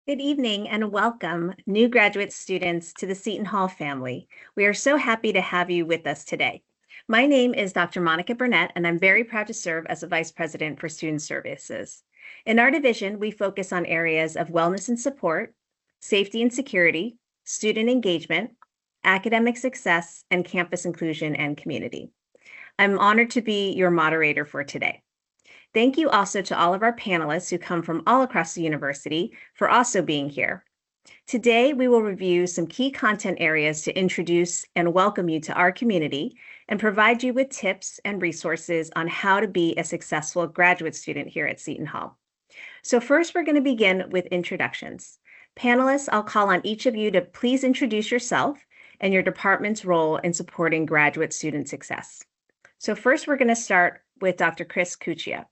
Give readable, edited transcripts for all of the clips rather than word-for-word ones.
Good evening and welcome, new graduate students, to the Seton Hall family. We are so happy to have you with us today. My name is Dr. Monica Burnett, and I'm very proud to serve as a Vice President for Student Services. In our division, we focus on areas of wellness and support, safety and security, student engagement, academic success, and campus inclusion and community. I'm honored to be your moderator for today. Thank you also to all of our panelists who come from all across the university for also being here. Today, we will review some key content areas to introduce and welcome you to our community and provide you with tips and resources on how to be a successful graduate student here at Seton Hall. So first, we're going to begin with introductions. Panelists, I'll call on each of you to please introduce yourself and your department's role in supporting graduate student success. So first, we're going to start with Dr. Chris Cuccia.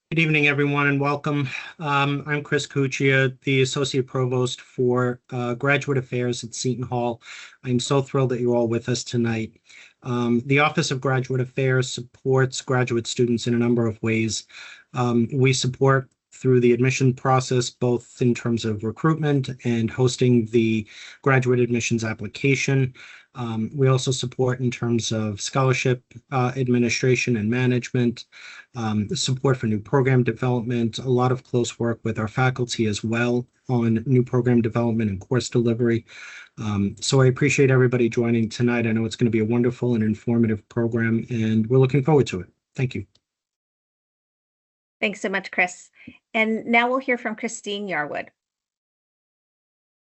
Good evening, everyone, and welcome. I'm Chris Cuccia, the Associate Provost for Graduate Affairs at Seton Hall. I'm so thrilled that you're all with us tonight. The Office of Graduate Affairs supports graduate students in a number of ways. We support through the admission process, both in terms of recruitment and hosting the graduate admissions application. We also support in terms of scholarship administration and management, support for new program development, a lot of close work with our faculty as well on new program development and course delivery. So I appreciate everybody joining tonight. I know it's going to be a wonderful and informative program, and we're looking forward to it. Thank you. Thanks so much, Chris. And now we'll hear from Christine Yarwood.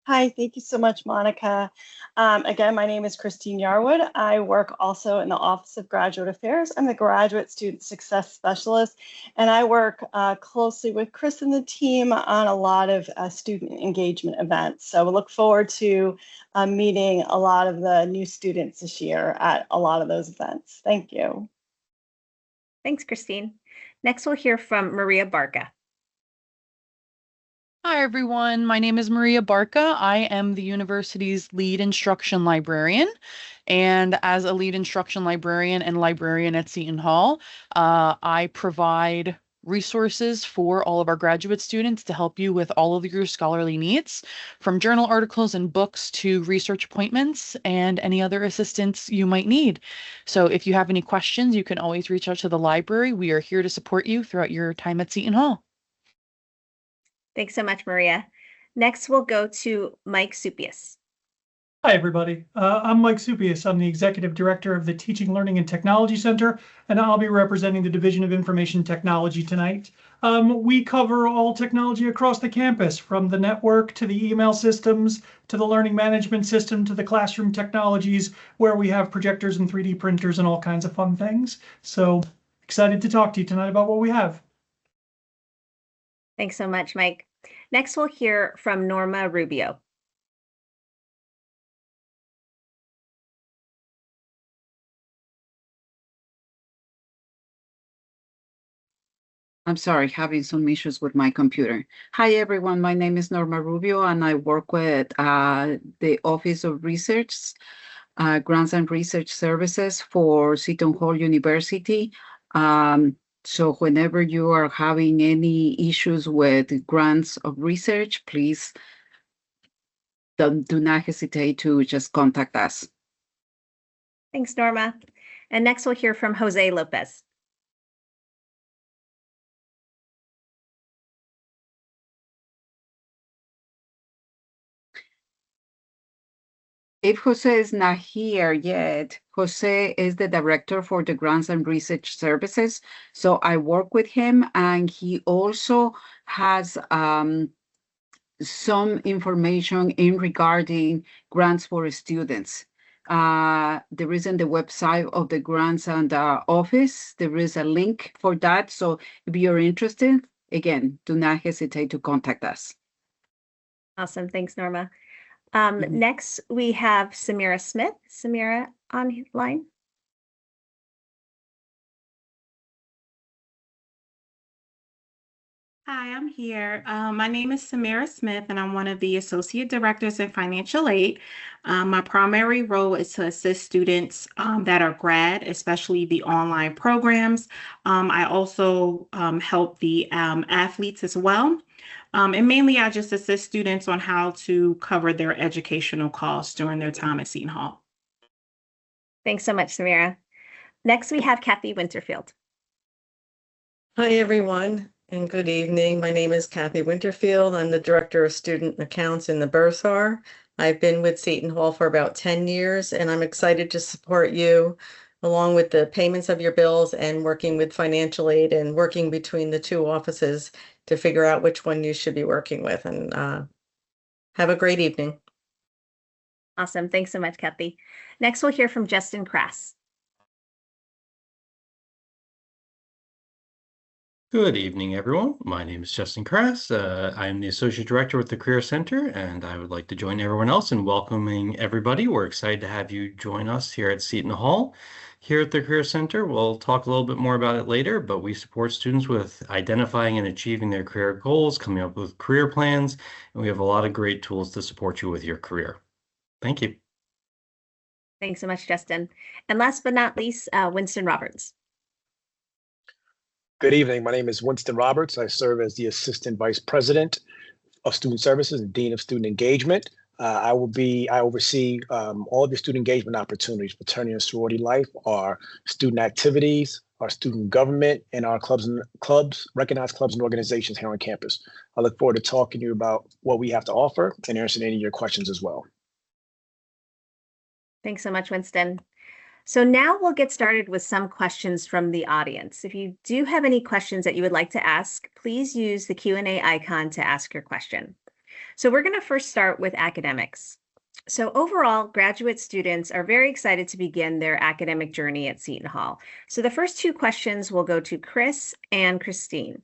Hi, thank you so much, Monica. Again, my name is Christine Yarwood. I work also in the Office of Graduate Affairs. I'm the Graduate Student Success Specialist, and I work closely with Chris and the team on a lot of student engagement events. So we look forward to meeting a lot of the new students this year at a lot of those events. Thank you. Thanks, Christine. Next, we'll hear from Maria Barca. Hi, everyone. My name is Maria Barca. I am the university's lead instruction librarian. And as a lead instruction librarian and librarian at Seton Hall, I provide resources for all of our graduate students to help you with all of your scholarly needs, from journal articles and books to research appointments and any other assistance you might need. So if you have any questions, you can always reach out to the library. We are here to support you throughout your time at Seton Hall. Thanks so much, Maria. Next, we'll go to Mike Supius. Hi, everybody. I'm Mike Supius. I'm the Executive Director of the Teaching, Learning, and Technology Center, and I'll be representing the Division of Information Technology tonight. We cover all technology across the campus, from the network to the email systems, to the learning management system, to the classroom technologies, where we have projectors and 3D printers and all kinds of fun things. So excited to talk to you tonight about what we have. Thanks so much, Mike. Next, we'll hear from Norma Rubio. I'm sorry, having some issues with my computer. Hi, everyone. My name is Norma Rubio, and I work with the Office of Research, Grants and Research Services for Seton Hall University. So whenever you are having any issues with grants of research, please do not hesitate to just contact us. Thanks, Norma. And next, we'll hear from Jose Lopez. If Jose is not here yet, Jose is the director for the Grants and Research Services. So I work with him, and he also has some information in regarding grants for students. There is in the website of the Grants and Office, there is a link for that. So if you're interested, again, do not hesitate to contact us. Awesome. Thanks, Norma. Next, we have Samira Smith. Samira online. Hi, I'm here. My name is Samara Smith, and I'm one of the Associate Directors in Financial Aid. My primary role is to assist students that are grad, especially the online programs. I also help the athletes as well. And mainly, I just assist students on how to cover their educational costs during their time at Seton Hall. Thanks so much, Samira. Next, we have Kathy Winterfield. Hi, everyone, and good evening. My name is Kathy Winterfield. I'm the Director of Student Accounts in the Bursar. I've been with Seton Hall for about 10 years, and I'm excited to support you along with the payments of your bills and working with financial aid and working between the two offices to figure out which one you should be working with. And have a great evening. Awesome. Thanks so much, Kathy. Next, we'll hear from Justin Crass. Good evening, everyone. My name is Justin Crass. I am the Associate Director with the Career Center, and I would like to join everyone else in welcoming everybody. We're excited to have you join us here at Seton Hall. Here at the Career Center, we'll talk a little bit more about it later, but we support students with identifying and achieving their career goals, coming up with career plans, and we have a lot of great tools to support you with your career. Thank you. Thanks so much, Justin. And last but not least, Winston Roberts. Good evening. My name is Winston Roberts. I serve as the Assistant Vice President of Student Services and Dean of Student Engagement. I oversee all of your student engagement opportunities, fraternity and sorority life, our student activities, our student government, and our recognized clubs and organizations here on campus. I look forward to talking to you about what we have to offer and answering any of your questions as well. Thanks so much, Winston. So now we'll get started with some questions from the audience. If you do have any questions that you would like to ask, please use the Q&A icon to ask your question. So we're going to first start with academics. So overall, graduate students are very excited to begin their academic journey at Seton Hall. So the first two questions will go to Chris and Christine.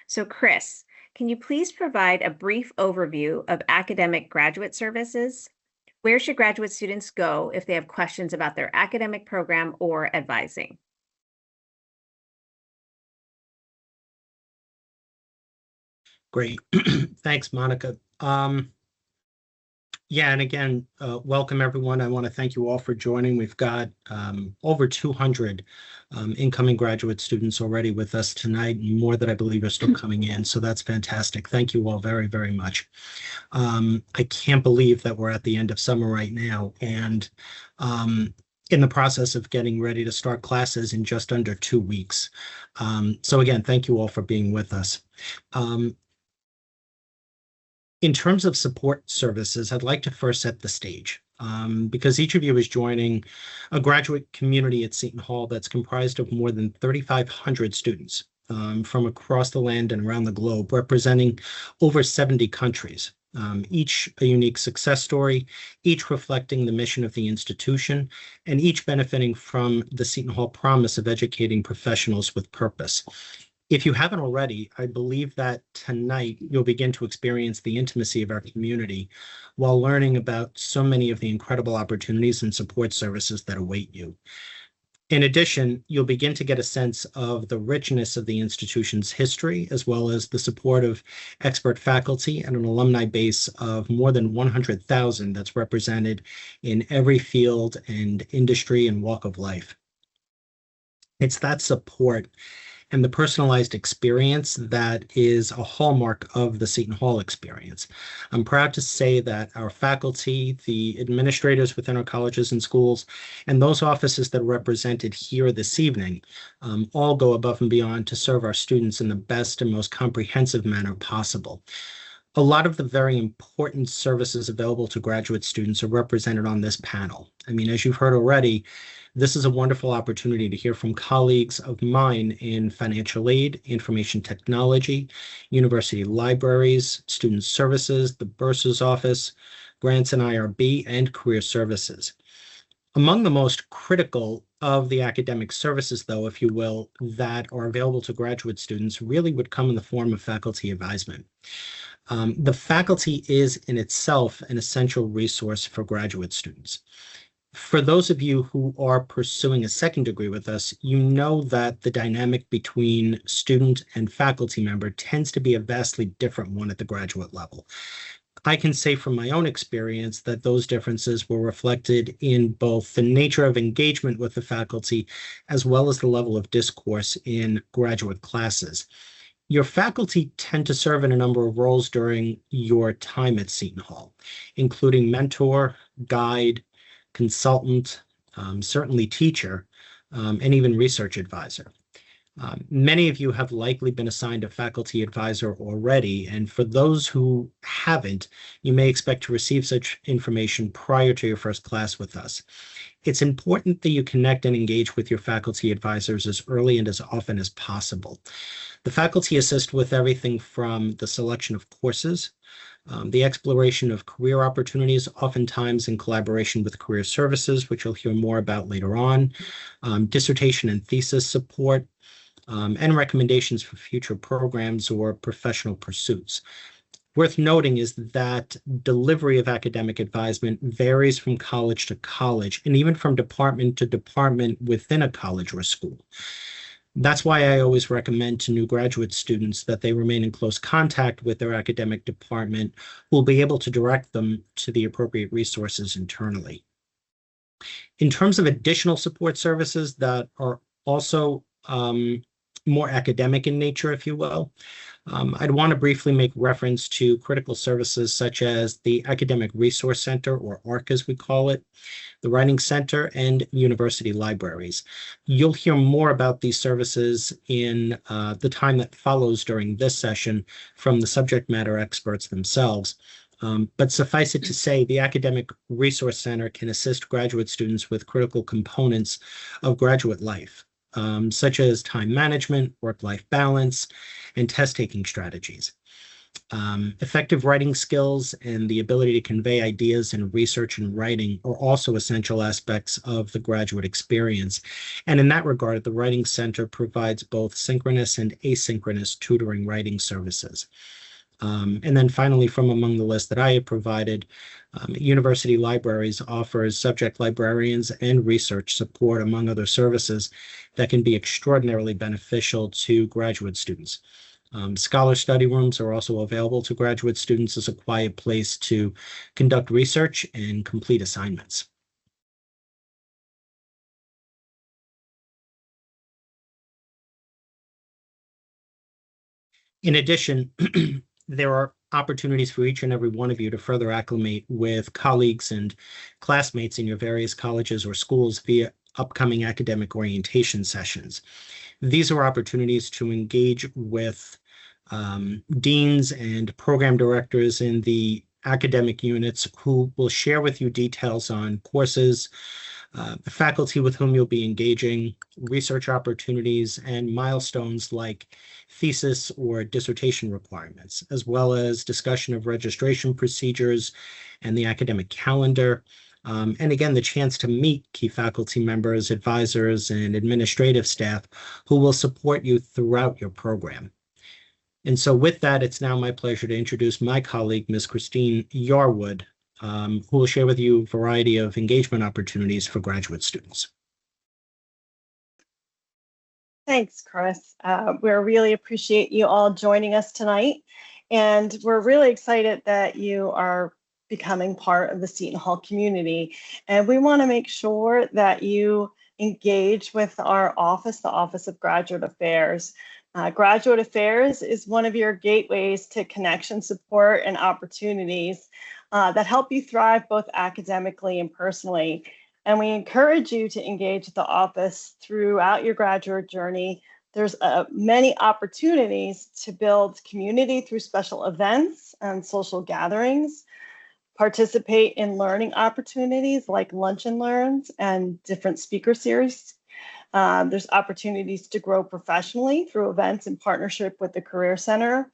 So Chris, can you please provide a brief overview of academic graduate services? Where should graduate students go if they have questions about their academic program or advising? Great. Thanks, Monica. Yeah, and again, welcome everyone. I want to thank you all for joining. We've got over 200 incoming graduate students already with us tonight, and more that I believe are still coming in. So that's fantastic. Thank you all very, very much. I can't believe that we're at the end of summer right now, and in the process of getting ready to start classes in just under 2 weeks. So again, thank you all for being with us. In terms of support services, I'd like to first set the stage because each of you is joining a graduate community at Seton Hall that's comprised of more than 3,500 students from across the land and around the globe, representing over 70 countries, each a unique success story, each reflecting the mission of the institution, and each benefiting from the Seton Hall promise of educating professionals with purpose. If you haven't already, I believe that tonight you'll begin to experience the intimacy of our community while learning about so many of the incredible opportunities and support services that await you. In addition, you'll begin to get a sense of the richness of the institution's history, as well as the support of expert faculty and an alumni base of more than 100,000 that's represented in every field and industry and walk of life. It's that support and the personalized experience that is a hallmark of the Seton Hall experience. I'm proud to say that our faculty, the administrators within our colleges and schools, and those offices that are represented here this evening all go above and beyond to serve our students in the best and most comprehensive manner possible. A lot of the very important services available to graduate students are represented on this panel. I mean, as you've heard already, this is a wonderful opportunity to hear from colleagues of mine in financial aid, information technology, university libraries, student services, the Bursar's office, grants and IRB, and career services. Among the most critical of the academic services, though, if you will, that are available to graduate students really would come in the form of faculty advisement. The faculty is in itself an essential resource for graduate students. For those of you who are pursuing a second degree with us, you know that the dynamic between student and faculty member tends to be a vastly different one at the graduate level. I can say from my own experience that those differences were reflected in both the nature of engagement with the faculty as well as the level of discourse in graduate classes. Your faculty tend to serve in a number of roles during your time at Seton Hall, including mentor, guide, consultant, certainly teacher, and even research advisor. Many of you have likely been assigned a faculty advisor already, and for those who haven't, you may expect to receive such information prior to your first class with us. It's important that you connect and engage with your faculty advisors as early and as often as possible. The faculty assist with everything from the selection of courses, the exploration of career opportunities, oftentimes in collaboration with career services, which you'll hear more about later on, dissertation and thesis support, and recommendations for future programs or professional pursuits. Worth noting is that delivery of academic advisement varies from college to college and even from department to department within a college or school. That's why I always recommend to new graduate students that they remain in close contact with their academic department, who will be able to direct them to the appropriate resources internally. In terms of additional support services that are also more academic in nature, if you will, I'd want to briefly make reference to critical services such as the Academic Resource Center, or ARC as we call it, the Writing Center, and university libraries. You'll hear more about these services in the time that follows during this session from the subject matter experts themselves. But suffice it to say, the Academic Resource Center can assist graduate students with critical components of graduate life, such as time management, work-life balance, and test-taking strategies. Effective writing skills and the ability to convey ideas in research and writing are also essential aspects of the graduate experience. And in that regard, the Writing Center provides both synchronous and asynchronous tutoring writing services. And then finally, from among the list that I have provided, University Libraries offers subject librarians and research support, among other services, that can be extraordinarily beneficial to graduate students. Scholar study rooms are also available to graduate students as a quiet place to conduct research and complete assignments. In addition, there are opportunities for each and every one of you to further acclimate with colleagues and classmates in your various colleges or schools via upcoming academic orientation sessions. These are opportunities to engage with deans and program directors in the academic units who will share with you details on courses, the faculty with whom you'll be engaging, research opportunities, and milestones like thesis or dissertation requirements, as well as discussion of registration procedures and the academic calendar. And again, the chance to meet key faculty members, advisors, and administrative staff who will support you throughout your program. And so with that, it's now my pleasure to introduce my colleague, Ms. Christine Yarwood, who will share with you a variety of engagement opportunities for graduate students. Thanks, Chris. We really appreciate you all joining us tonight. And we're really excited that you are becoming part of the Seton Hall community. And we want to make sure that you engage with our office, the Office of Graduate Affairs. Graduate Affairs is one of your gateways to connection, support, and opportunities that help you thrive both academically and personally. And we encourage you to engage with the office throughout your graduate journey. There's many opportunities to build community through special events and social gatherings, participate in learning opportunities like Lunch and Learns and different speaker series. There's opportunities to grow professionally through events in partnership with the Career Center,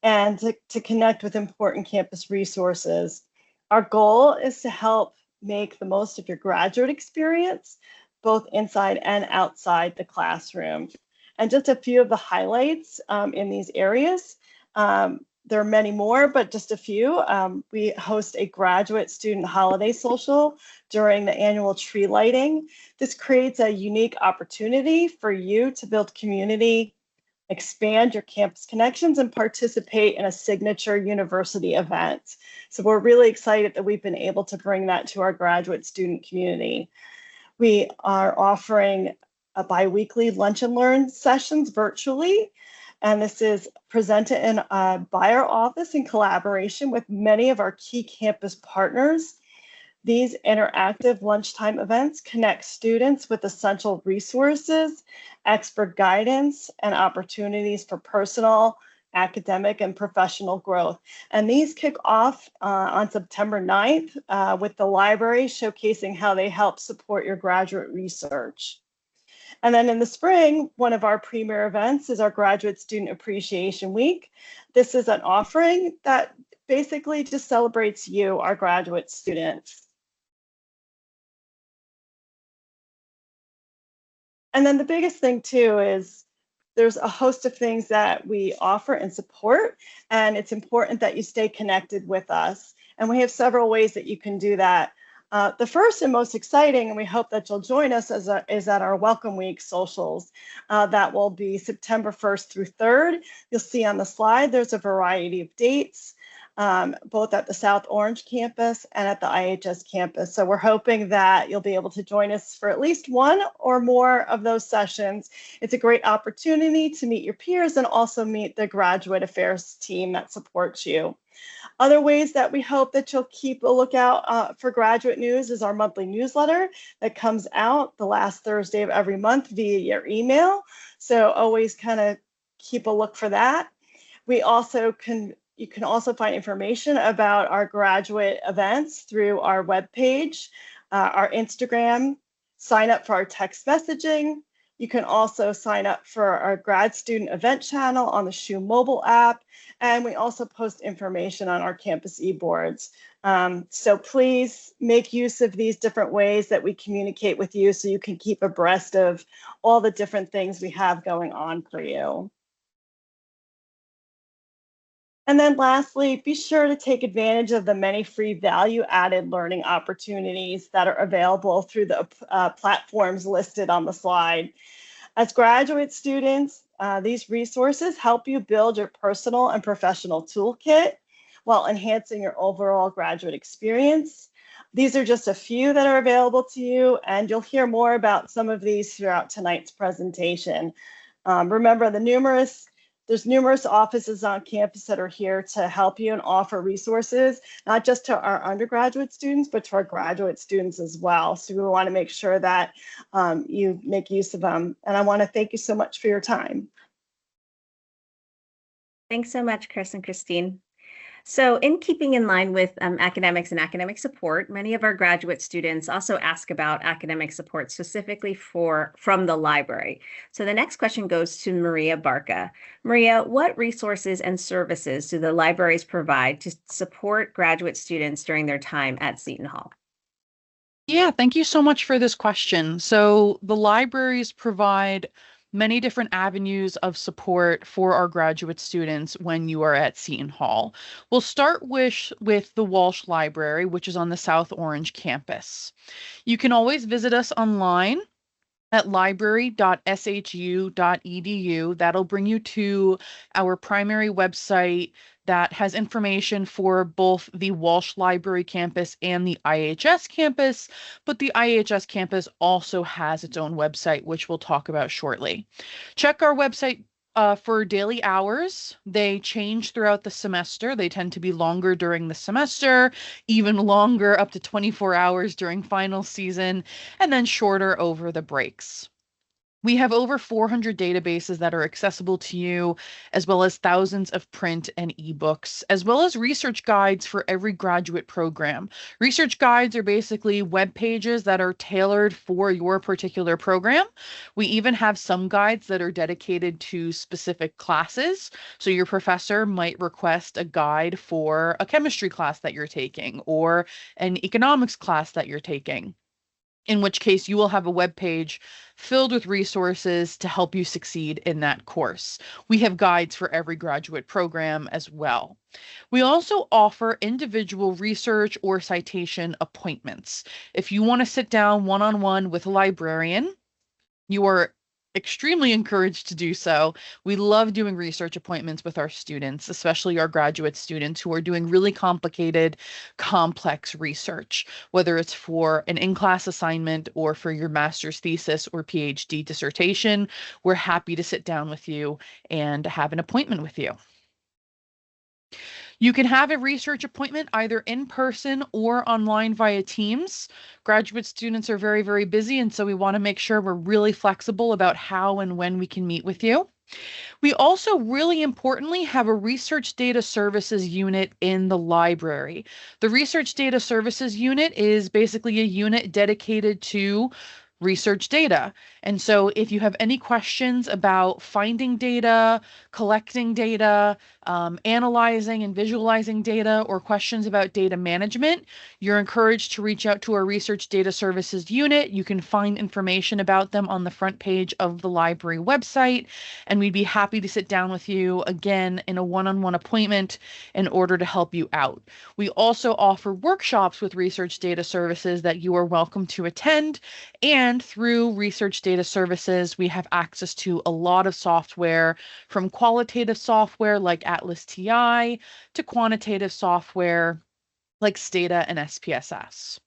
and to connect with important campus resources. Our goal is to help make the most of your graduate experience, both inside and outside the classroom. And just a few of the highlights in these areas. there are many more, but just a few. We host a graduate student holiday social during the annual tree lighting. This creates a unique opportunity for you to build community, expand your campus connections, and participate in a signature university event. So we're really excited that we've been able to bring that to our graduate student community. We are offering a bi-weekly lunch and learn sessions virtually. And this is presented by our office in collaboration with many of our key campus partners. These interactive lunchtime events connect students with essential resources, expert guidance, and opportunities for personal, academic, and professional growth. And these kick off on September 9th with the library showcasing how they help support your graduate research. And then in the spring, one of our premier events is our Graduate Student Appreciation Week. This is an offering that basically just celebrates you, our graduate students. And then the biggest thing too is there's a host of things that we offer and support, and it's important that you stay connected with us. And we have several ways that you can do that. The first and most exciting, and we hope that you'll join us, is at our Welcome Week socials. That will be September 1st through 3rd. You'll see on the slide, there's a variety of dates, both at the South Orange campus and at the IHS campus. So we're hoping that you'll be able to join us for at least one or more of those sessions. It's a great opportunity to meet your peers and also meet the graduate affairs team that supports you. Other ways that we hope that you'll keep a lookout for graduate news is our monthly newsletter that comes out the last Thursday of every month via your email. So always kind of keep a look for that. You can also find information about our graduate events through our webpage, our Instagram, sign up for our text messaging. You can also sign up for our grad student event channel on the SHU mobile app. And we also post information on our campus e-boards. So please make use of these different ways that we communicate with you so you can keep abreast of all the different things we have going on for you. And then lastly, be sure to take advantage of the many free value-added learning opportunities that are available through the platforms listed on the slide. As graduate students, these resources help you build your personal and professional toolkit while enhancing your overall graduate experience. These are just a few that are available to you, and you'll hear more about some of these throughout tonight's presentation. Remember, there's numerous offices on campus that are here to help you and offer resources, not just to our undergraduate students, but to our graduate students as well. So we want to make sure that you make use of them. And I want to thank you so much for your time. Thanks so much, Chris and Christine. So in keeping in line with academics and academic support, many of our graduate students also ask about academic support specifically from the library. So the next question goes to Maria Barca. Maria, what resources and services do the libraries provide to support graduate students during their time at Seton Hall? Yeah, thank you so much for this question. So the libraries provide many different avenues of support for our graduate students when you are at Seton Hall. We'll start with the Walsh Library, which is on the South Orange campus. You can always visit us online at library.shu.edu. That'll bring you to our primary website that has information for both the Walsh Library campus and the IHS campus, but the IHS campus also has its own website, which we'll talk about shortly. Check our website for daily hours. They change throughout the semester. They tend to be longer during the semester, even longer up to 24 hours during final season, and then shorter over the breaks. We have over 400 databases that are accessible to you, as well as thousands of print and ebooks, as well as research guides for every graduate program. Research guides are basically web pages that are tailored for your particular program. We even have some guides that are dedicated to specific classes. So your professor might request a guide for a chemistry class that you're taking or an economics class that you're taking. in which case you will have a web page filled with resources to help you succeed in that course. We have guides for every graduate program as well. We also offer individual research or citation appointments. If you want to sit down one-on-one with a librarian, you are extremely encouraged to do so. We love doing research appointments with our students, especially our graduate students who are doing really complicated, complex research, whether it's for an in-class assignment or for your master's thesis or PhD dissertation. We're happy to sit down with you and have an appointment with you. You can have a research appointment either in person or online via Teams. Graduate students are very, very busy, and so we want to make sure we're really flexible about how and when we can meet with you. We also really importantly have a research data services unit in the library. The research data services unit is basically a unit dedicated to research data. And so if you have any questions about finding data, collecting data, analyzing and visualizing data, or questions about data management, you're encouraged to reach out to our research data services unit. You can find information about them on the front page of the library website, and we'd be happy to sit down with you again in a one-on-one appointment in order to help you out. We also offer workshops with research data services that you are welcome to attend, and through research data services, we have access to a lot of software, from qualitative software like Atlas TI to quantitative software like Stata and SPSS.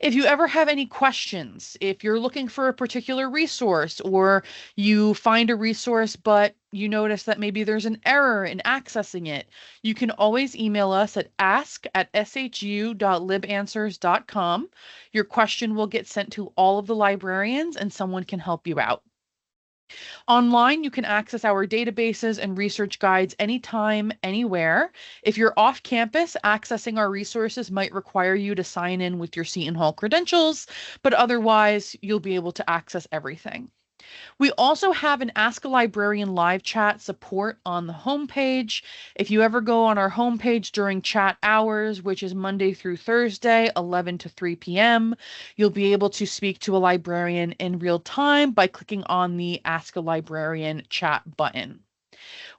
If you ever have any questions, if you're looking for a particular resource or you find a resource but you notice that maybe there's an error in accessing it, you can always email us at ask@shu.libanswers.com. Your question will get sent to all of the librarians and someone can help you out. Online, you can access our databases and research guides anytime, anywhere. If you're off campus, accessing our resources might require you to sign in with your Seton Hall credentials, but otherwise, you'll be able to access everything. We also have an Ask a Librarian live chat support on the homepage. If you ever go on our homepage during chat hours, which is Monday through Thursday, 11 to 3 p.m., you'll be able to speak to a librarian in real time by clicking on the Ask a Librarian chat button.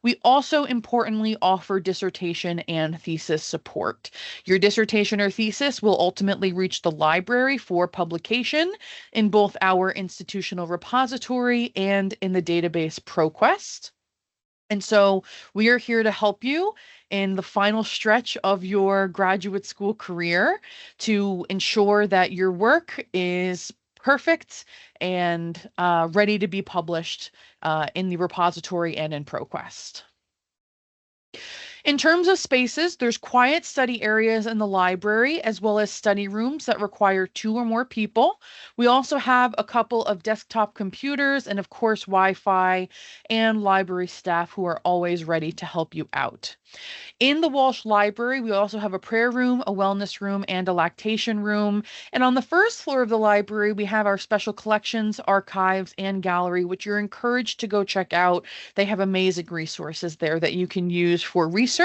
We also importantly offer dissertation and thesis support. Your dissertation or thesis will ultimately reach the library for publication in both our institutional repository and in the database ProQuest. And so we are here to help you in the final stretch of your graduate school career to ensure that your work is perfect and ready to be published in the repository and in ProQuest. In terms of spaces, there's quiet study areas in the library, as well as study rooms that require 2 or more people. We also have a couple of desktop computers and, of course, Wi-Fi and library staff who are always ready to help you out. In the Walsh Library, we also have a prayer room, a wellness room, and a lactation room. And on the first floor of the library, we have our special collections, archives, and gallery, which you're encouraged to go check out. They have amazing resources there that you can use for research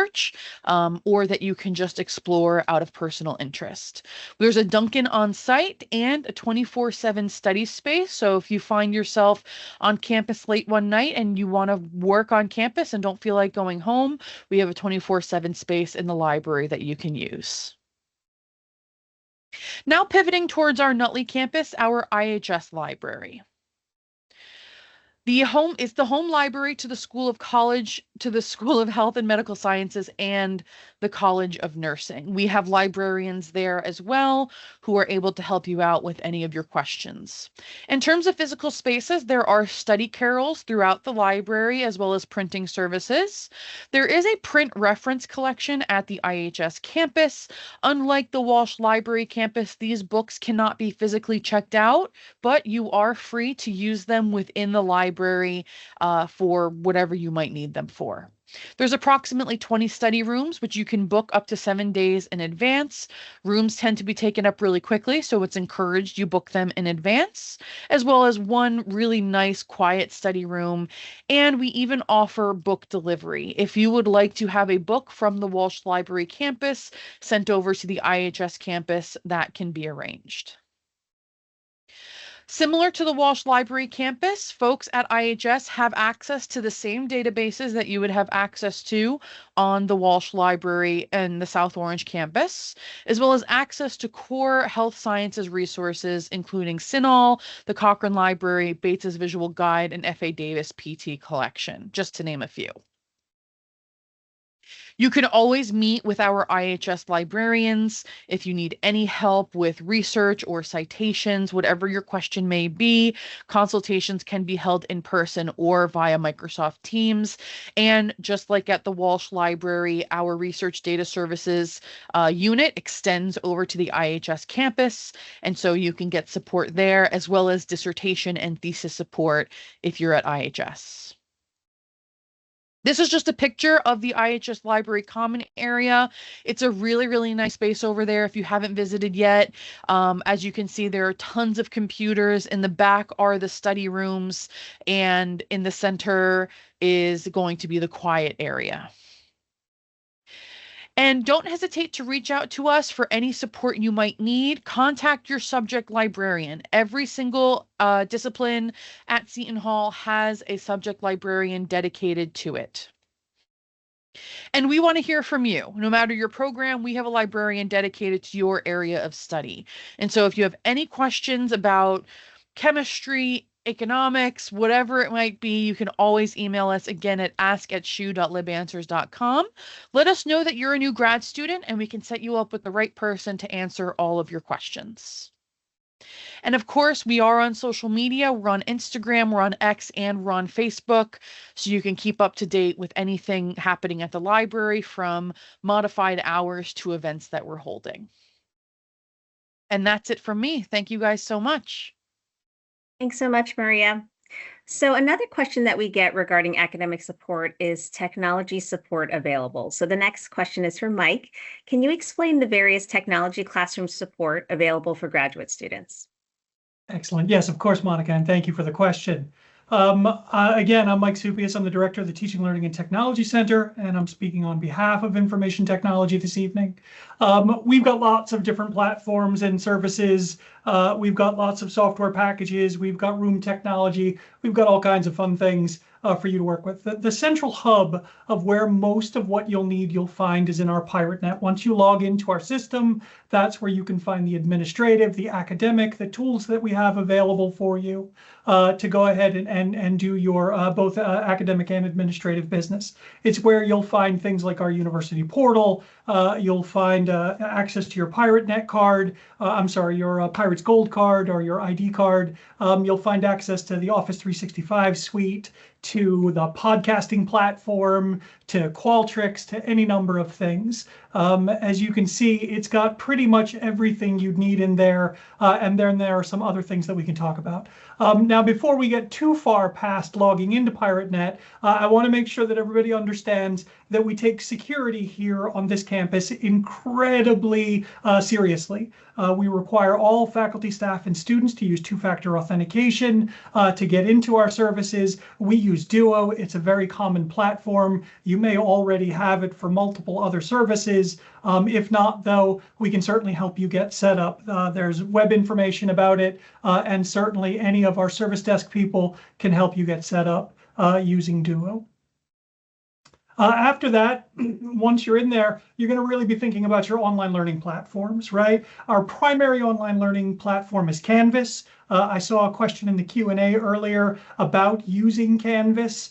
or that you can just explore out of personal interest. There's a Dunkin' on site and a 24/7 study space. So if you find yourself on campus late one night and you want to work on campus and don't feel like going home, we have a 24/7 space in the library that you can use. Now pivoting towards our Nutley campus, our IHS library. The home is the home library to the School of Health and Medical Sciences and the College of Nursing. We have librarians there as well who are able to help you out with any of your questions. In terms of physical spaces, there are study carrels throughout the library as well as printing services. There is a print reference collection at the IHS campus. Unlike the Walsh Library campus, these books cannot be physically checked out, but you are free to use them within the library for whatever you might need them for. There's approximately 20 study rooms, which you can book up to 7 days in advance. Rooms tend to be taken up really quickly, so it's encouraged you book them in advance, as well as one really nice quiet study room. And we even offer book delivery. If you would like to have a book from the Walsh Library campus sent over to the IHS campus, that can be arranged. Similar to the Walsh Library campus, folks at IHS have access to the same databases that you would have access to on the Walsh Library and the South Orange campus, as well as access to core health sciences resources, including CINAHL, the Cochrane Library, Bates's Visual Guide, and F.A. Davis PT collection, just to name a few. You can always meet with our IHS librarians if you need any help with research or citations, whatever your question may be. Consultations can be held in person or via Microsoft Teams. And just like at the Walsh Library, our Research Data Services unit extends over to the IHS campus. And so you can get support there, as well as dissertation and thesis support if you're at IHS. This is just a picture of the IHS Library Common area. It's a really, really nice space over there if you haven't visited yet. As you can see, there are tons of computers. In the back are the study rooms, and in the center is going to be the quiet area. And don't hesitate to reach out to us for any support you might need. Contact your subject librarian. Every single discipline at Seton Hall has a subject librarian dedicated to it. And we want to hear from you. No matter your program, we have a librarian dedicated to your area of study. And so if you have any questions about chemistry, economics, whatever it might be, you can always email us again at ask@shu.libanswers.com. Let us know that you're a new grad student, and we can set you up with the right person to answer all of your questions. And of course, we are on social media. We're on Instagram, we're on X, and we're on Facebook, so you can keep up to date with anything happening at the library, from modified hours to events that we're holding. And that's it from me. Thank you guys so much. Thanks so much, Maria. So another question that we get regarding academic support is technology support available. So the next question is for Mike. Can you explain the various technology classroom support available for graduate students? Excellent. Yes, of course, Monica, and thank you for the question. Again, I'm Mike Supius. I'm the director of the Teaching, Learning, and Technology Center, and I'm speaking on behalf of Information Technology this evening. We've got lots of different platforms and services. We've got lots of software packages. We've got room technology. We've got all kinds of fun things for you to work with. The central hub of where most of what you'll find is in our Pirate Net. Once you log into our system, that's where you can find the administrative, the academic, the tools that we have available for you to go ahead and do your both academic and administrative business. It's where you'll find things like our university portal. You'll find access to your Pirate Net card. Your Pirates Gold card or your ID card. You'll find access to the Office 365 suite, to the podcasting platform, to Qualtrics, to any number of things. As you can see, it's got pretty much everything you'd need in there, and then there are some other things that we can talk about. Now, before we get too far past logging into PirateNet, I want to make sure that everybody understands that we take security here on this campus incredibly seriously. We require all faculty, staff, and students to use two-factor authentication to get into our services. We use Duo. It's a very common platform. You may already have it for multiple other services. If not, though, we can certainly help you get set up. There's web information about it, and certainly any of our service desk people can help you get set up using Duo. After that, once you're in there, you're going to really be thinking about your online learning platforms, right? Our primary online learning platform is Canvas. I saw a question in the Q&A earlier about using Canvas.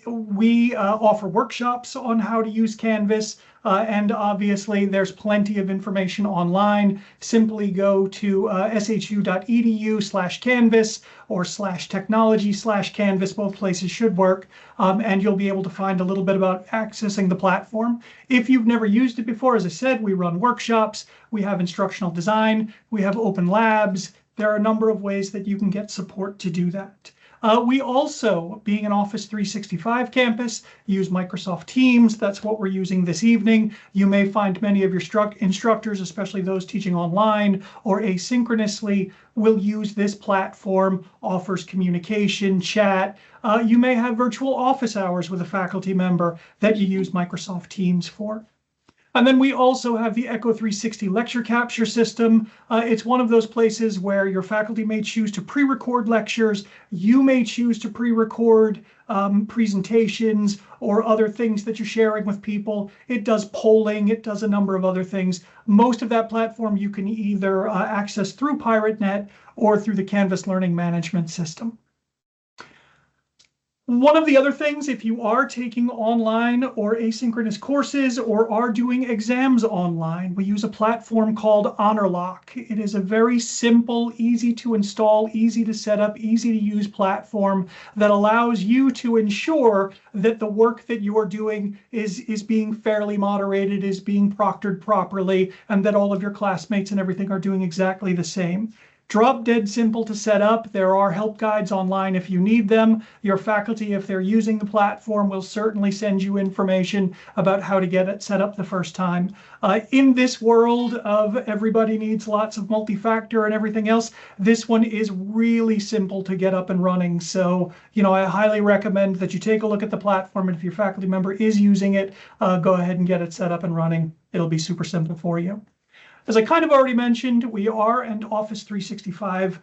We offer workshops on how to use Canvas, and obviously there's plenty of information online. Simply go to shu.edu/canvas or /technology/canvas. Both places should work, and you'll be able to find a little bit about accessing the platform. If you've never used it before, as I said, we run workshops, we have instructional design, we have open labs. There are a number of ways that you can get support to do that. We also, being an Office 365 campus, use Microsoft Teams. That's what we're using this evening. You may find many of your instructors, especially those teaching online or asynchronously, will use this platform, offers communication, chat. You may have virtual office hours with a faculty member that you use Microsoft Teams for. And then we also have the Echo 360 lecture capture system. It's one of those places where your faculty may choose to pre-record lectures. You may choose to pre-record presentations or other things that you're sharing with people. It does polling. It does a number of other things. Most of that platform you can either access through PirateNet or through the Canvas Learning Management System. One of the other things, if you are taking online or asynchronous courses or are doing exams online, we use a platform called HonorLock. It is a very simple, easy to install, easy to set up, easy to use platform that allows you to ensure that the work that you are doing is being fairly moderated, is being proctored properly, and that all of your classmates and everything are doing exactly the same. Drop dead simple to set up. There are help guides online if you need them. Your faculty, if they're using the platform, will certainly send you information about how to get it set up the first time. In this world of everybody needs lots of multi-factor and everything else, this one is really simple to get up and running. So, I highly recommend that you take a look at the platform, and if your faculty member is using it, go ahead and get it set up and running. It'll be super simple for you. As I kind of already mentioned, we are an Office 365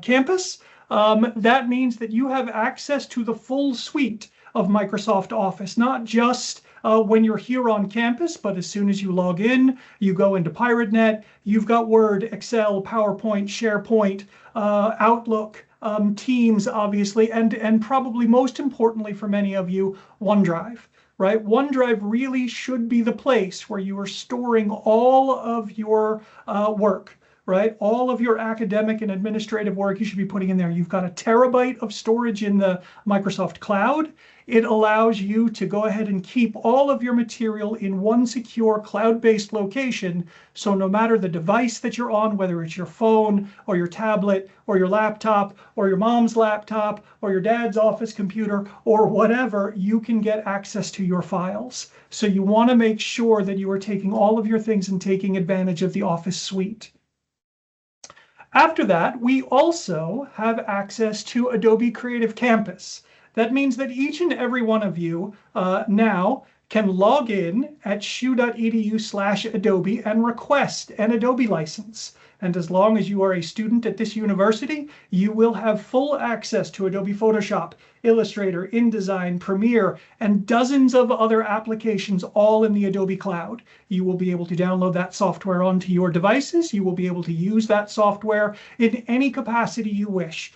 campus. That means that you have access to the full suite of Microsoft Office, not just when you're here on campus, but as soon as you log in, you go into PirateNet, you've got Word, Excel, PowerPoint, SharePoint, Outlook, Teams, obviously, and probably most importantly for many of you, OneDrive. Right? OneDrive really should be the place where you are storing all of your work, right? All of your academic and administrative work you should be putting in there. You've got 1 terabyte of storage in the Microsoft Cloud. It allows you to go ahead and keep all of your material in one secure cloud-based location. So no matter the device that you're on, whether it's your phone or your tablet or your laptop or your mom's laptop or your dad's office computer or whatever, you can get access to your files. So you want to make sure that you are taking all of your things and taking advantage of the Office suite. After that, we also have access to Adobe Creative Campus. That means that each and every one of you now can log in at shu.edu/Adobe and request an Adobe license. And as long as you are a student at this university, you will have full access to Adobe Photoshop, Illustrator, InDesign, Premiere, and dozens of other applications all in the Adobe Cloud. You will be able to download that software onto your devices. You will be able to use that software in any capacity you wish.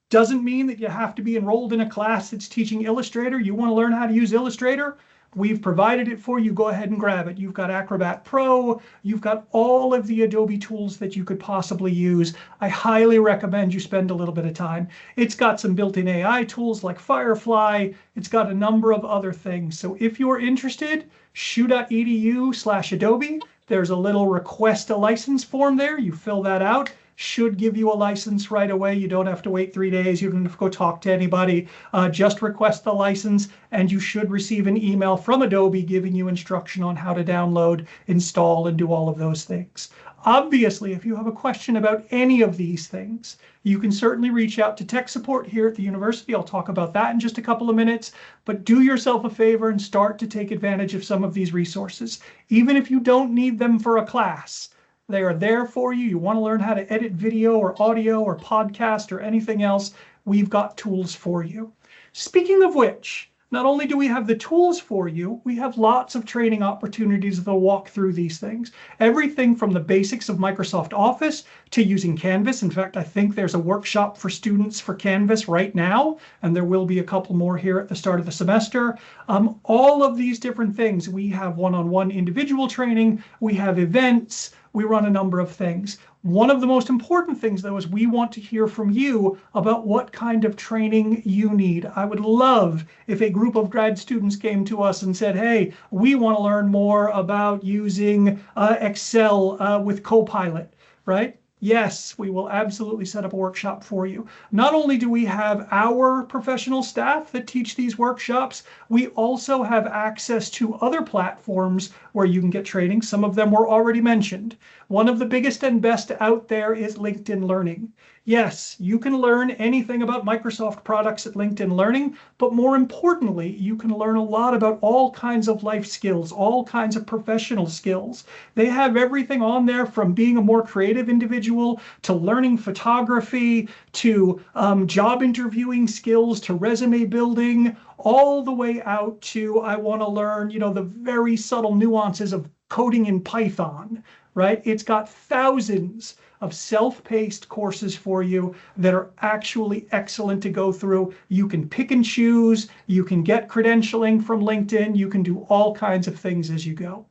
Doesn't mean that you have to be enrolled in a class that's teaching Illustrator. You want to learn how to use Illustrator? We've provided it for you. Go ahead and grab it. You've got Acrobat Pro. You've got all of the Adobe tools that you could possibly use. I highly recommend you spend a little bit of time. It's got some built-in AI tools like Firefly. It's got a number of other things. So if you're interested, shu.edu/Adobe. There's a little request a license form there. You fill that out. Should give you a license right away. You don't have to wait 3 days. You don't have to go talk to anybody. Just request the license, and you should receive an email from Adobe giving you instruction on how to download, install, and do all of those things. Obviously, if you have a question about any of these things, you can certainly reach out to tech support here at the university. I'll talk about that in just a couple of minutes, but do yourself a favor and start to take advantage of some of these resources. Even if you don't need them for a class, they are there for you. You want to learn how to edit video or audio or podcast or anything else, we've got tools for you. Speaking of which, not only do we have the tools for you, we have lots of training opportunities that will walk through these things. Everything from the basics of Microsoft Office to using Canvas. In fact, I think there's a workshop for students for Canvas right now, and there will be a couple more here at the start of the semester. All of these different things. We have one-on-one individual training. We have events. We run a number of things. One of the most important things, though, is we want to hear from you about what kind of training you need. I would love if a group of grad students came to us and said, hey, we want to learn more about using Excel with Copilot, right? Yes, we will absolutely set up a workshop for you. Not only do we have our professional staff that teach these workshops, we also have access to other platforms where you can get training. Some of them were already mentioned. One of the biggest and best out there is LinkedIn Learning. Yes, you can learn anything about Microsoft products at LinkedIn Learning, but more importantly, you can learn a lot about all kinds of life skills, all kinds of professional skills. They have everything on there from being a more creative individual to learning photography to job interviewing skills to resume building, all the way out to I want to learn, the very subtle nuances of coding in Python, right? It's got thousands of self-paced courses for you that are actually excellent to go through. You can pick and choose, you can get credentialing from LinkedIn, you can do all kinds of things as you go.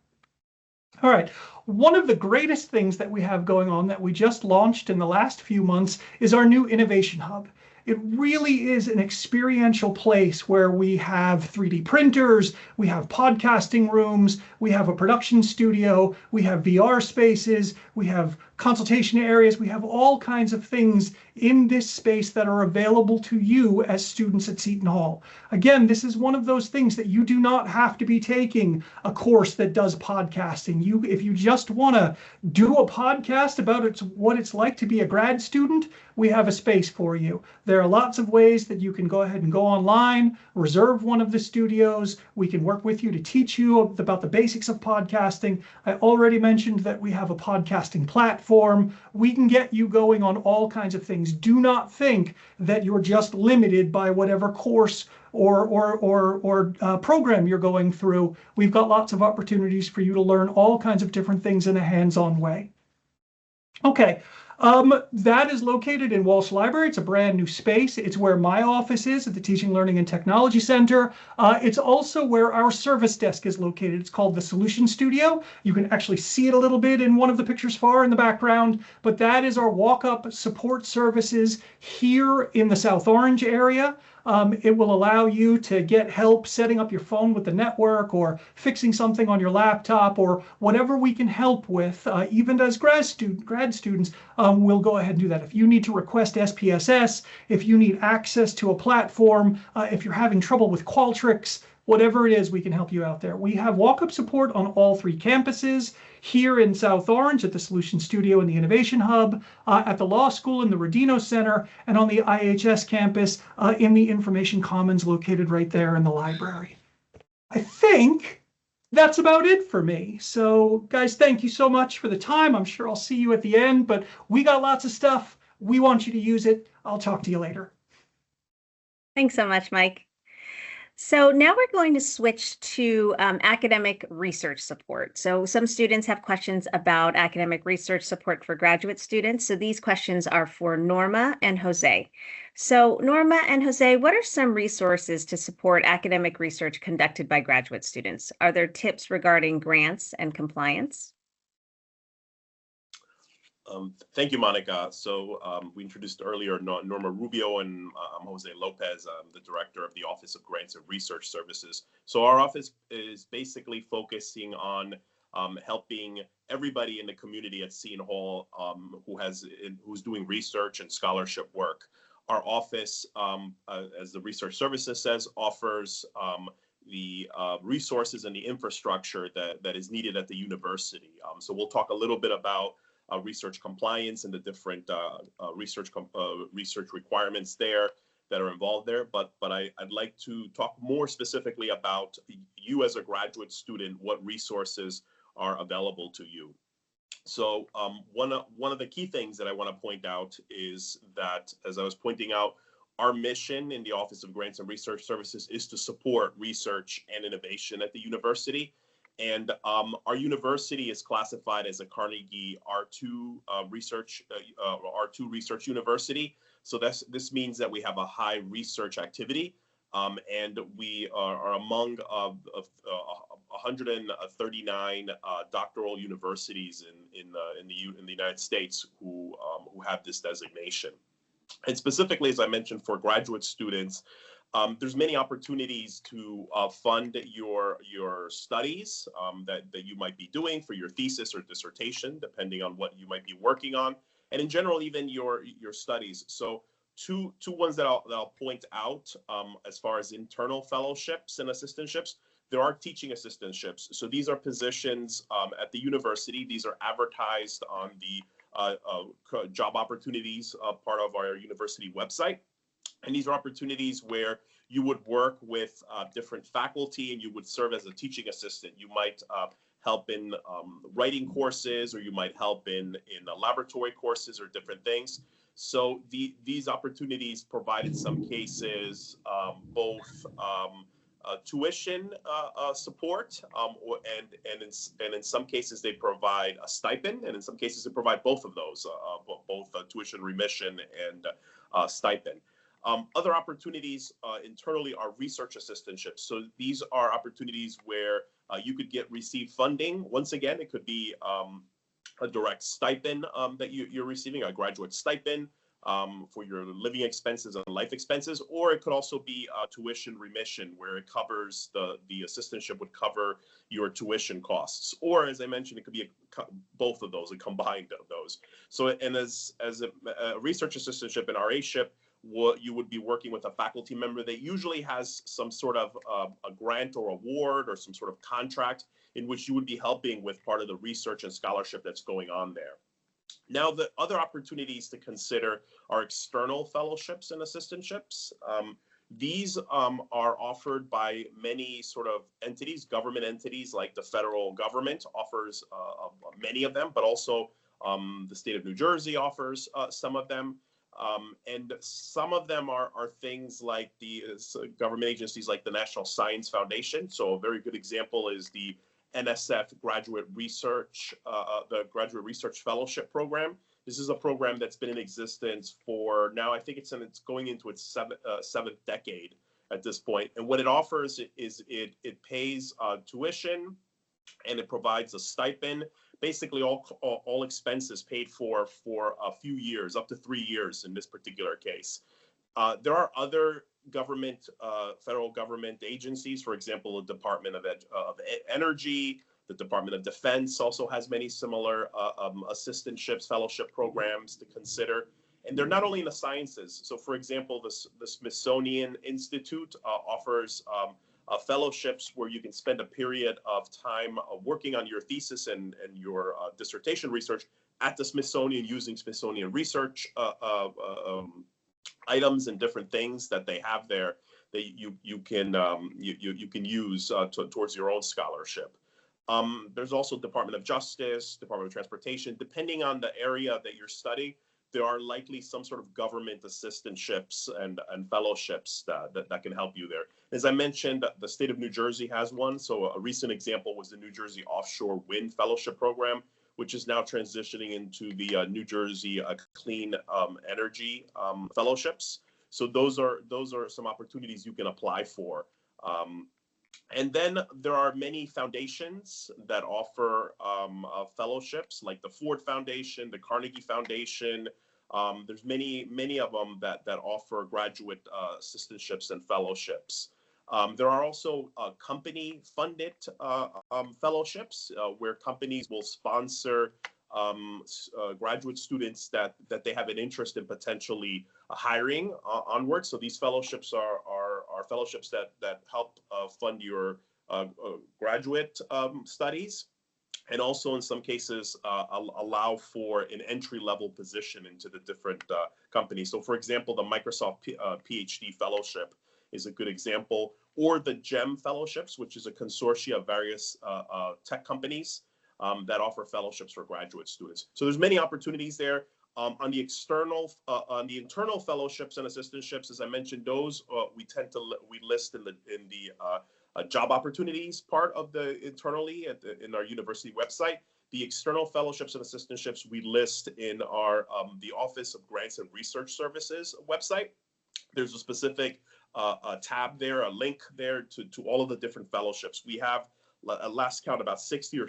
All right, one of the greatest things that we have going on that we just launched in the last few months is our new Innovation Hub. It really is an experiential place where we have 3D printers, we have podcasting rooms, we have a production studio, we have VR spaces, we have consultation areas, we have all kinds of things in this space that are available to you as students at Seton Hall. Again, this is one of those things that you do not have to be taking a course that does podcasting. If you just want to do a podcast about what it's like to be a grad student, we have a space for you. There are lots of ways that you can go ahead and go online, reserve one of the studios. We can work with you to teach you about the basics of podcasting. I already mentioned that we have a podcasting platform. We can get you going on all kinds of things. Do not think that you're just limited by whatever course or program you're going through. We've got lots of opportunities for you to learn all kinds of different things in a hands-on way. Okay. That is located in Walsh Library. It's a brand new space. It's where my office is at the Teaching, Learning, and Technology Center. It's also where our service desk is located. It's called the Solution Studio. You can actually see it a little bit in one of the pictures far in the background, but that is our walk-up support services here in the South Orange area. It will allow you to get help setting up your phone with the network or fixing something on your laptop or whatever we can help with. Even as grad students, we'll go ahead and do that. If you need to request SPSS, if you need access to a platform, if you're having trouble with Qualtrics, whatever it is, we can help you out there. We have walk-up support on all 3 campuses, here in South Orange at the Solution Studio and the Innovation Hub, at the Law School in the Rodino Center, and on the IHS campus in the Information Commons located right there in the library. I think that's about it for me. So guys, thank you so much for the time. I'm sure I'll see you at the end, but we got lots of stuff. We want you to use it. I'll talk to you later. Thanks so much, Mike. So now we're going to switch to academic research support. So some students have questions about academic research support for graduate students. So these questions are for Norma and Jose. So Norma and Jose, what are some resources to support academic research conducted by graduate students? Are there tips regarding grants and compliance? Thank you, Monica. So we introduced earlier Norma Rubio and Jose Lopez, the director of the Office of Grants and Research Services. So our office is basically focusing on helping everybody in the community at Seton Hall who's doing research and scholarship work. Our office, as the Research Services says, offers the resources and the infrastructure that is needed at the university. So we'll talk a little bit about research compliance and the different research requirements there that are involved there. But I'd like to talk more specifically about you as a graduate student, what resources are available to you. So one of the key things that I want to point out is that, as I was pointing out, our mission in the Office of Grants and Research Services is to support research and innovation at the university. And our university is classified as a Carnegie R2 research university. So this means that we have a high research activity, and we are among 139 doctoral universities in the United States who have this designation. And specifically, as I mentioned, for graduate students, there's many opportunities to fund your studies that you might be doing for your thesis or dissertation, depending on what you might be working on, and in general, even your studies. So two ones that I'll point out as far as internal fellowships and assistantships. There are teaching assistantships. So these are positions at the university. These are advertised on the job opportunities part of our university website. And these are opportunities where you would work with different faculty and you would serve as a teaching assistant. You might help in writing courses, or you might help in laboratory courses or different things. So these opportunities provide in some cases both tuition support, and in some cases they provide a stipend, and in some cases they provide both of those, both tuition remission and stipend. Other opportunities internally are research assistantships. So these are opportunities where you could receive funding. Once again, it could be a direct stipend that you're receiving, a graduate stipend for your living expenses and life expenses, or it could also be tuition remission, where it covers the assistantship would cover your tuition costs. Or, as I mentioned, it could be both of those, a combined of those. So, and as a research assistantship and RA-ship, you would be working with a faculty member that usually has some sort of a grant or award or some sort of contract in which you would be helping with part of the research and scholarship that's going on there. Now, the other opportunities to consider are external fellowships and assistantships. These are offered by many sort of entities, government entities, like the federal government offers many of them, but also the state of New Jersey offers some of them. And some of them are things like the government agencies like the National Science Foundation. So a very good example is the NSF Graduate Research, the Graduate Research Fellowship Program. This is a program that's been in existence for now, I think it's going into its seventh decade at this point. And what it offers is it pays tuition, and it provides a stipend, basically all expenses paid for a few years, up to 3 years in this particular case. There are other government, federal government agencies, for example, the Department of Energy, the Department of Defense also has many similar assistantships, fellowship programs to consider. And they're not only in the sciences. So, for example, the Smithsonian Institute offers fellowships where you can spend a period of time working on your thesis and your dissertation research at the Smithsonian using Smithsonian research items and different things that they have there that you can use towards your own scholarship. There's also Department of Justice, Department of Transportation. Depending on the area that you're studying, there are likely some sort of government assistantships and fellowships that can help you there. As I mentioned, the state of New Jersey has one. So a recent example was the New Jersey Offshore Wind Fellowship Program, which is now transitioning into the New Jersey Clean Energy Fellowships. So those are some opportunities you can apply for. And then there are many foundations that offer fellowships, like the Ford Foundation, the Carnegie Foundation. There's many of them that offer graduate assistantships and fellowships. There are also company-funded fellowships where companies will sponsor graduate students that they have an interest in potentially hiring onward. So these fellowships are fellowships that help fund your graduate studies, and also in some cases allow for an entry-level position into the different companies. So, for example, the Microsoft PhD Fellowship is a good example, or the GEM Fellowships, which is a consortia of various tech companies that offer fellowships for graduate students. So there's many opportunities there. On the internal fellowships and assistantships, as I mentioned, those we list in the job opportunities part of the internally in our university website. The external fellowships and assistantships we list in our the Office of Grants and Research Services website. There's a specific tab there, a link there to all of the different fellowships. We have at last count about 60 or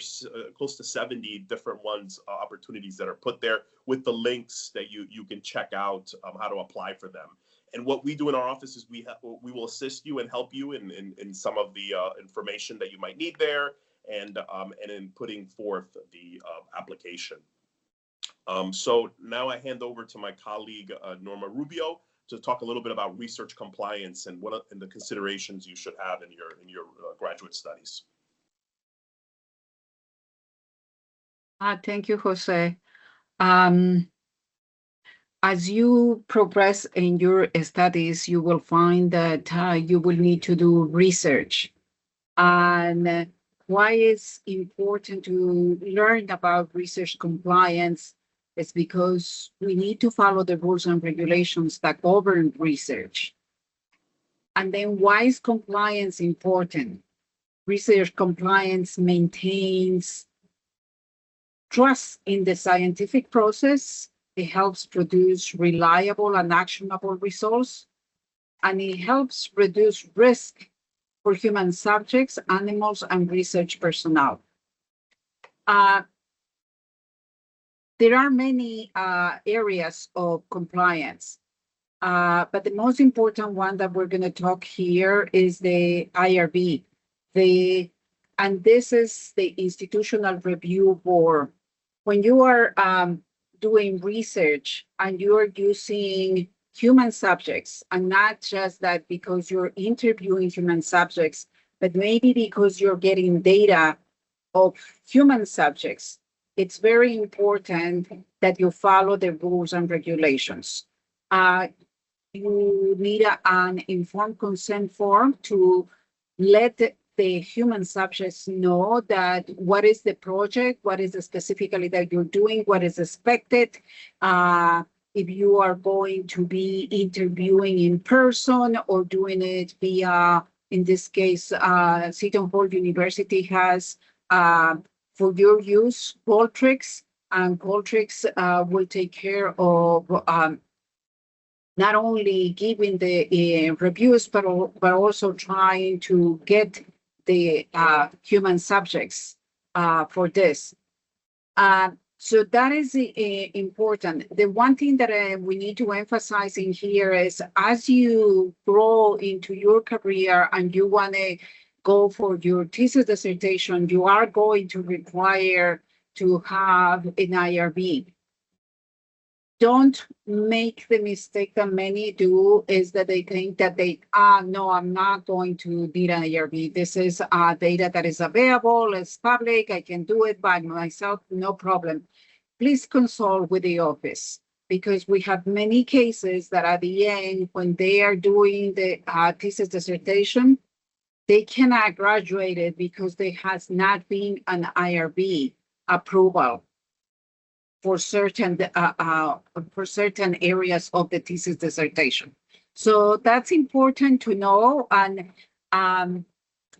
close to 70 different opportunities that are put there with the links that you can check out how to apply for them. And what we do in our office is we will assist you and help you in some of the information that you might need there, and in putting forth the application. So now I hand over to my colleague Norma Rubio to talk a little bit about research compliance and the considerations you should have in your graduate studies. Thank you, Jose. As you progress in your studies, you will find that you will need to do research. And why it's important to learn about research compliance is because we need to follow the rules and regulations that govern research. And then why is compliance important? Research compliance maintains trust in the scientific process. It helps produce reliable and actionable results, and it helps reduce risk for human subjects, animals, and research personnel. There are many areas of compliance, but the most important one that we're going to talk here is the IRB. And this is the Institutional Review Board. When you are doing research and you're using human subjects, and not just that because you're interviewing human subjects, but maybe because you're getting data of human subjects, it's very important that you follow the rules and regulations. You need an informed consent form to let the human subjects know that what is the project, what is specifically that you're doing, what is expected. If you are going to be interviewing in person or doing it via, in this case, Seton Hall University has, for your use, Qualtrics, and Qualtrics will take care of not only giving the reviews, but also trying to get the human subjects for this. So that is important. The one thing that we need to emphasize in here is as you grow into your career and you want to go for your thesis dissertation, you are going to require to have an IRB. Don't make the mistake that many do, is that they think that no, I'm not going to need an IRB. This is data that is available, it's public, I can do it by myself, no problem. Please consult with the office, because we have many cases that at the end, when they are doing the thesis dissertation, they cannot graduate it because there has not been an IRB approval for certain areas of the thesis dissertation. So that's important to know. And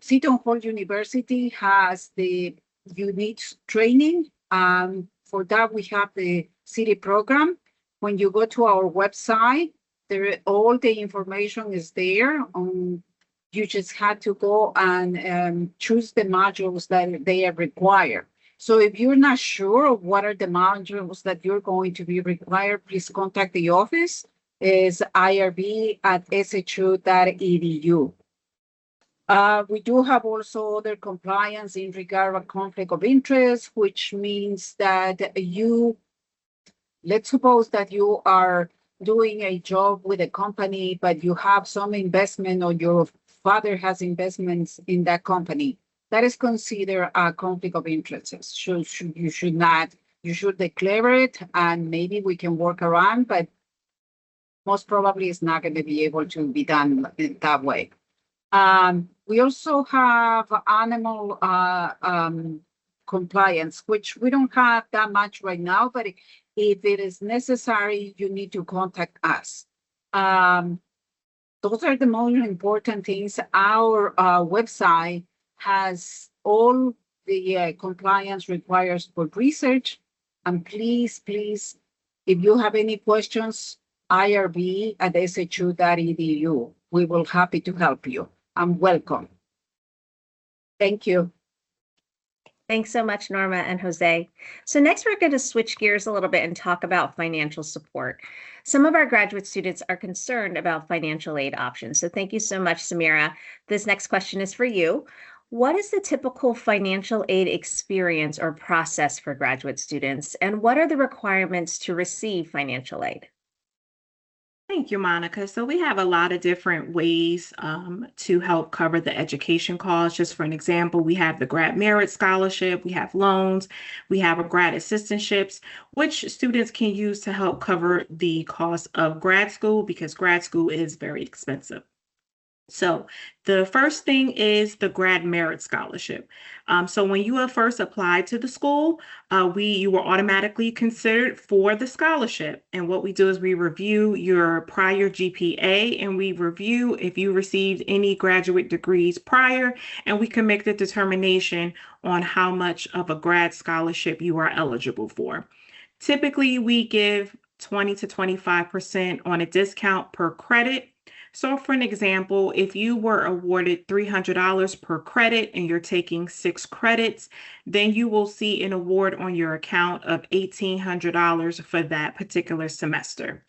Seton Hall University has the unique training. For that, we have the city program. When you go to our website, all the information is there. You just had to go and choose the modules that they are required. So if you're not sure of what are the modules that you're going to be required, please contact the office. It's irb@shu.edu. We do have also other compliance in regard of conflict of interest, which means that let's suppose that you are doing a job with a company, but you have some investment or your father has investments in that company. That is considered a conflict of interest. You should declare it, and maybe we can work around, but most probably it's not going to be able to be done in that way. We also have animal compliance, which we don't have that much right now, but if it is necessary, you need to contact us. Those are the most important things. Our website has all the compliance requires for research. And please, if you have any questions, irb@shu.edu. We will happy to help you. And welcome. Thank you. Thanks so much, Norma and Jose. So next we're going to switch gears a little bit and talk about financial support. Some of our graduate students are concerned about financial aid options. So thank you so much, Samira. This next question is for you. What is the typical financial aid experience or process for graduate students, and what are the requirements to receive financial aid? Thank you, Monica. So we have a lot of different ways to help cover the education costs. Just for an example, we have the grad merit scholarship, we have loans, we have a grad assistantships, which students can use to help cover the cost of grad school because grad school is very expensive. So the first thing is the grad merit scholarship. So when you have first applied to the school, you were automatically considered for the scholarship. And what we do is we review your prior GPA and we review if you received any graduate degrees prior, and we can make the determination on how much of a grad scholarship you are eligible for. Typically, we give 20 to 25% on a discount per credit. So for an example, if you were awarded $300 per credit and you're taking 6 credits, then you will see an award on your account of $1,800 for that particular semester.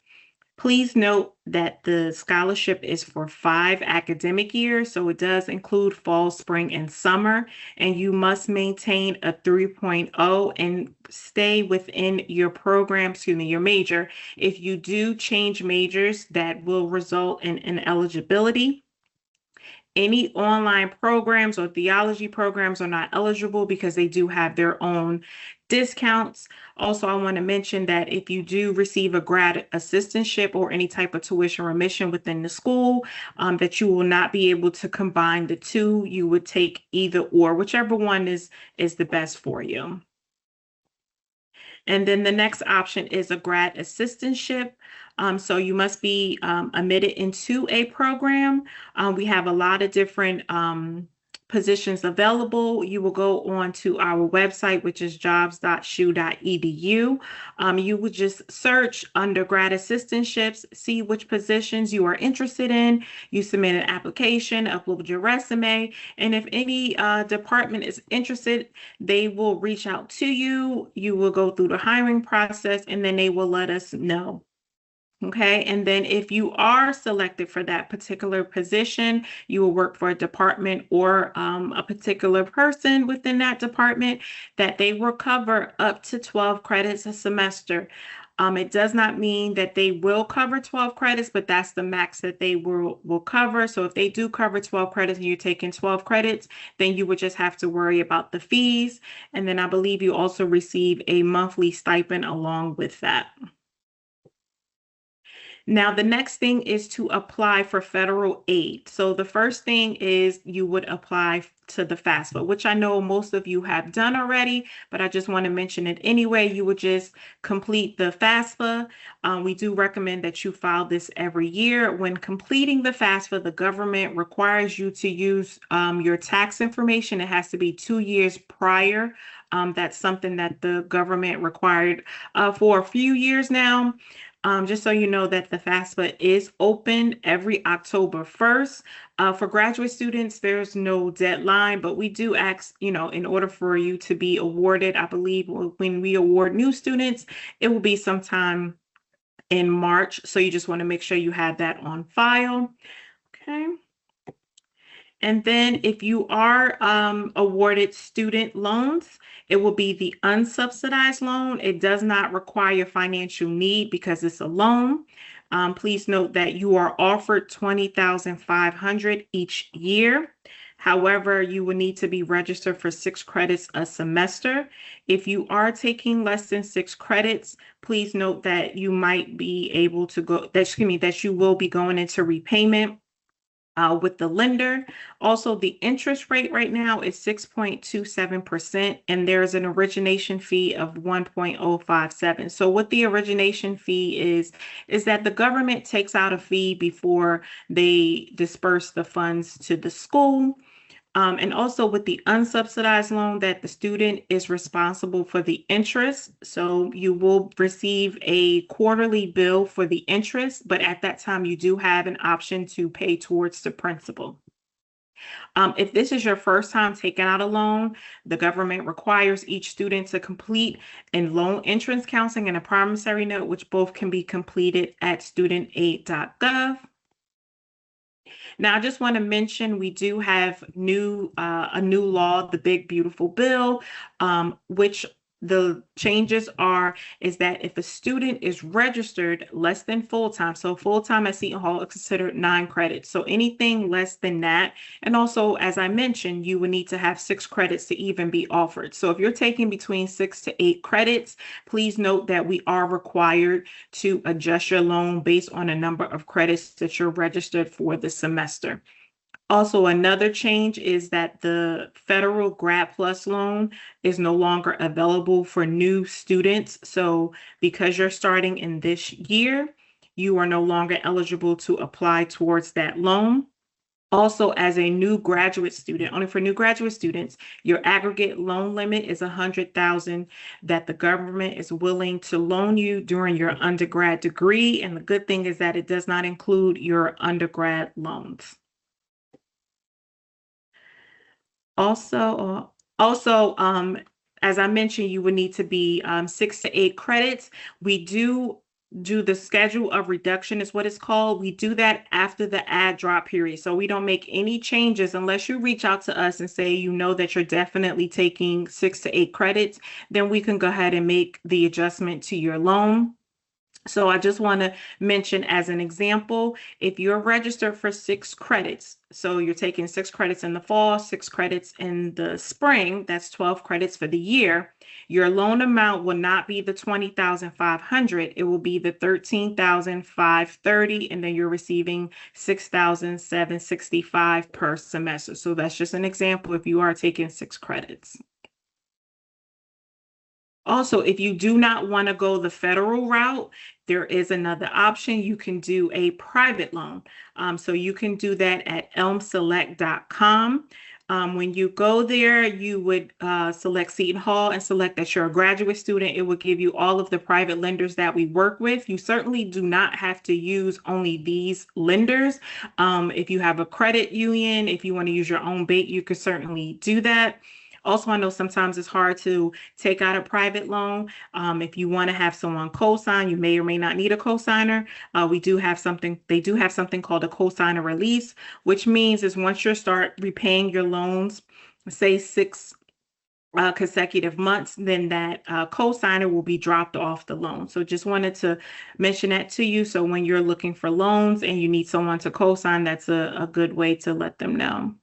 Please note that the scholarship is for 5 academic years, so it does include fall, spring, and summer, and you must maintain a 3.0 and stay within your program, your major. If you do change majors, that will result in ineligibility. Any online programs or theology programs are not eligible because they do have their own discounts. Also, I want to mention that if you do receive a grad assistantship or any type of tuition remission within the school, that you will not be able to combine the two. You would take either or, whichever one is the best for you. And then the next option is a grad assistantship. So you must be admitted into a program. We have a lot of different positions available. You will go on to our website, which is jobs.shu.edu. You would just search under grad assistantships, see which positions you are interested in. You submit an application, upload your resume, and if any department is interested, they will reach out to you. You will go through the hiring process, and then they will let us know. Okay, and then if you are selected for that particular position, you will work for a department or a particular person within that department that they will cover up to 12 credits a semester. It does not mean that they will cover 12 credits, but that's the max that they will cover. So if they do cover 12 credits and you're taking 12 credits, then you would just have to worry about the fees. And then I believe you also receive a monthly stipend along with that. Now, the next thing is to apply for federal aid. So the first thing is you would apply to the FAFSA, which I know most of you have done already, but I just want to mention it anyway. You would just complete the FAFSA. We do recommend that you file this every year. When completing the FAFSA, the government requires you to use your tax information. It has to be 2 years prior. That's something that the government required for a few years now. Just so you know that the FAFSA is open every October 1st. For graduate students, there's no deadline, but we do ask, in order for you to be awarded, I believe when we award new students, it will be sometime in March. So you just want to make sure you have that on file. Okay. And then if you are awarded student loans, it will be the unsubsidized loan. It does not require financial need because it's a loan. Please note that you are offered $20,500 each year. However, you will need to be registered for 6 credits a semester. If you are taking less than 6 credits, please note that you might be able to that you will be going into repayment with the lender. Also, the interest rate right now is 6.27%, and there's an origination fee of 1.057. So what the origination fee is that the government takes out a fee before they disperse the funds to the school. And also with the unsubsidized loan, that the student is responsible for the interest. So you will receive a quarterly bill for the interest, but at that time you do have an option to pay towards the principal. If this is your first time taking out a loan, the government requires each student to complete a loan entrance counseling and a promissory note, which both can be completed at studentaid.gov. Now, I just want to mention we do have a new law, the Big Beautiful Bill, which The changes is that if a student is registered less than full-time, so full-time at Seton Hall is considered 9 credits. So anything less than that, and also, as I mentioned, you would need to have 6 credits to even be offered. So if you're taking between 6 to 8 credits, please note that we are required to adjust your loan based on a number of credits that you're registered for the semester. Also, another change is that the federal Grad Plus loan is no longer available for new students. So because you're starting in this year, you are no longer eligible to apply towards that loan. Also, as a new graduate student, only for new graduate students, your aggregate loan limit is $100,000 that the government is willing to loan you during your undergrad degree. And the good thing is that it does not include your undergrad loans. Also, as I mentioned, you would need to be 6 to 8 credits. We do the schedule of reduction is what it's called. We do that after the add drop period. So we don't make any changes unless you reach out to us and say, you know, that you're definitely taking 6 to 8 credits, then we can go ahead and make the adjustment to your loan. So I just want to mention as an example, if you're registered for 6 credits, so you're taking 6 credits in the fall, 6 credits in the spring, that's 12 credits for the year, your loan amount will not be the $20,500, it will be the $13,530, and then you're receiving $6,765 per semester. So that's just an example if you are taking 6 credits. Also, if you do not want to go the federal route, there is another option. You can do a private loan. So you can do that at elmselect.com. When you go there, you would select Seton Hall and select that you're a graduate student. It will give you all of the private lenders that we work with. You certainly do not have to use only these lenders. If you have a credit union, if you want to use your own bank, you could certainly do that. Also, I know sometimes it's hard to take out a private loan. If you want to have someone co-sign, you may or may not need a co-signer. They do have something called a co-signer release, which means is once you start repaying your loans, say 6 consecutive months, then that co-signer will be dropped off the loan. So just wanted to mention that to you. So when you're looking for loans and you need someone to co-sign, that's a good way to let them know.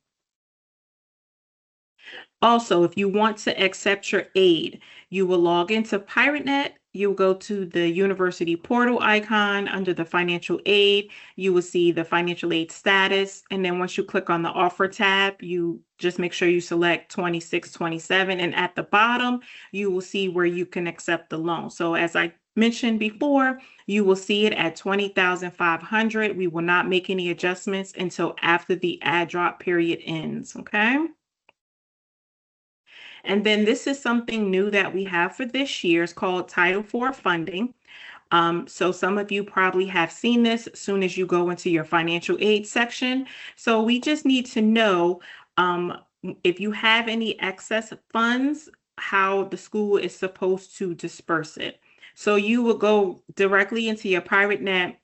Also, if you want to accept your aid, you will log into PirateNet. You'll go to the university portal icon under the financial aid. You will see the financial aid status. And then once you click on the offer tab, you just make sure you select 2627. And at the bottom, you will see where you can accept the loan. So as I mentioned before, you will see it at $20,500. We will not make any adjustments until after the add drop period ends, okay? And then this is something new that we have for this year. It's called Title IV funding. So some of you probably have seen this as soon as you go into your financial aid section. So we just need to know if you have any excess funds, how the school is supposed to disperse it. So you will go directly into your PirateNet.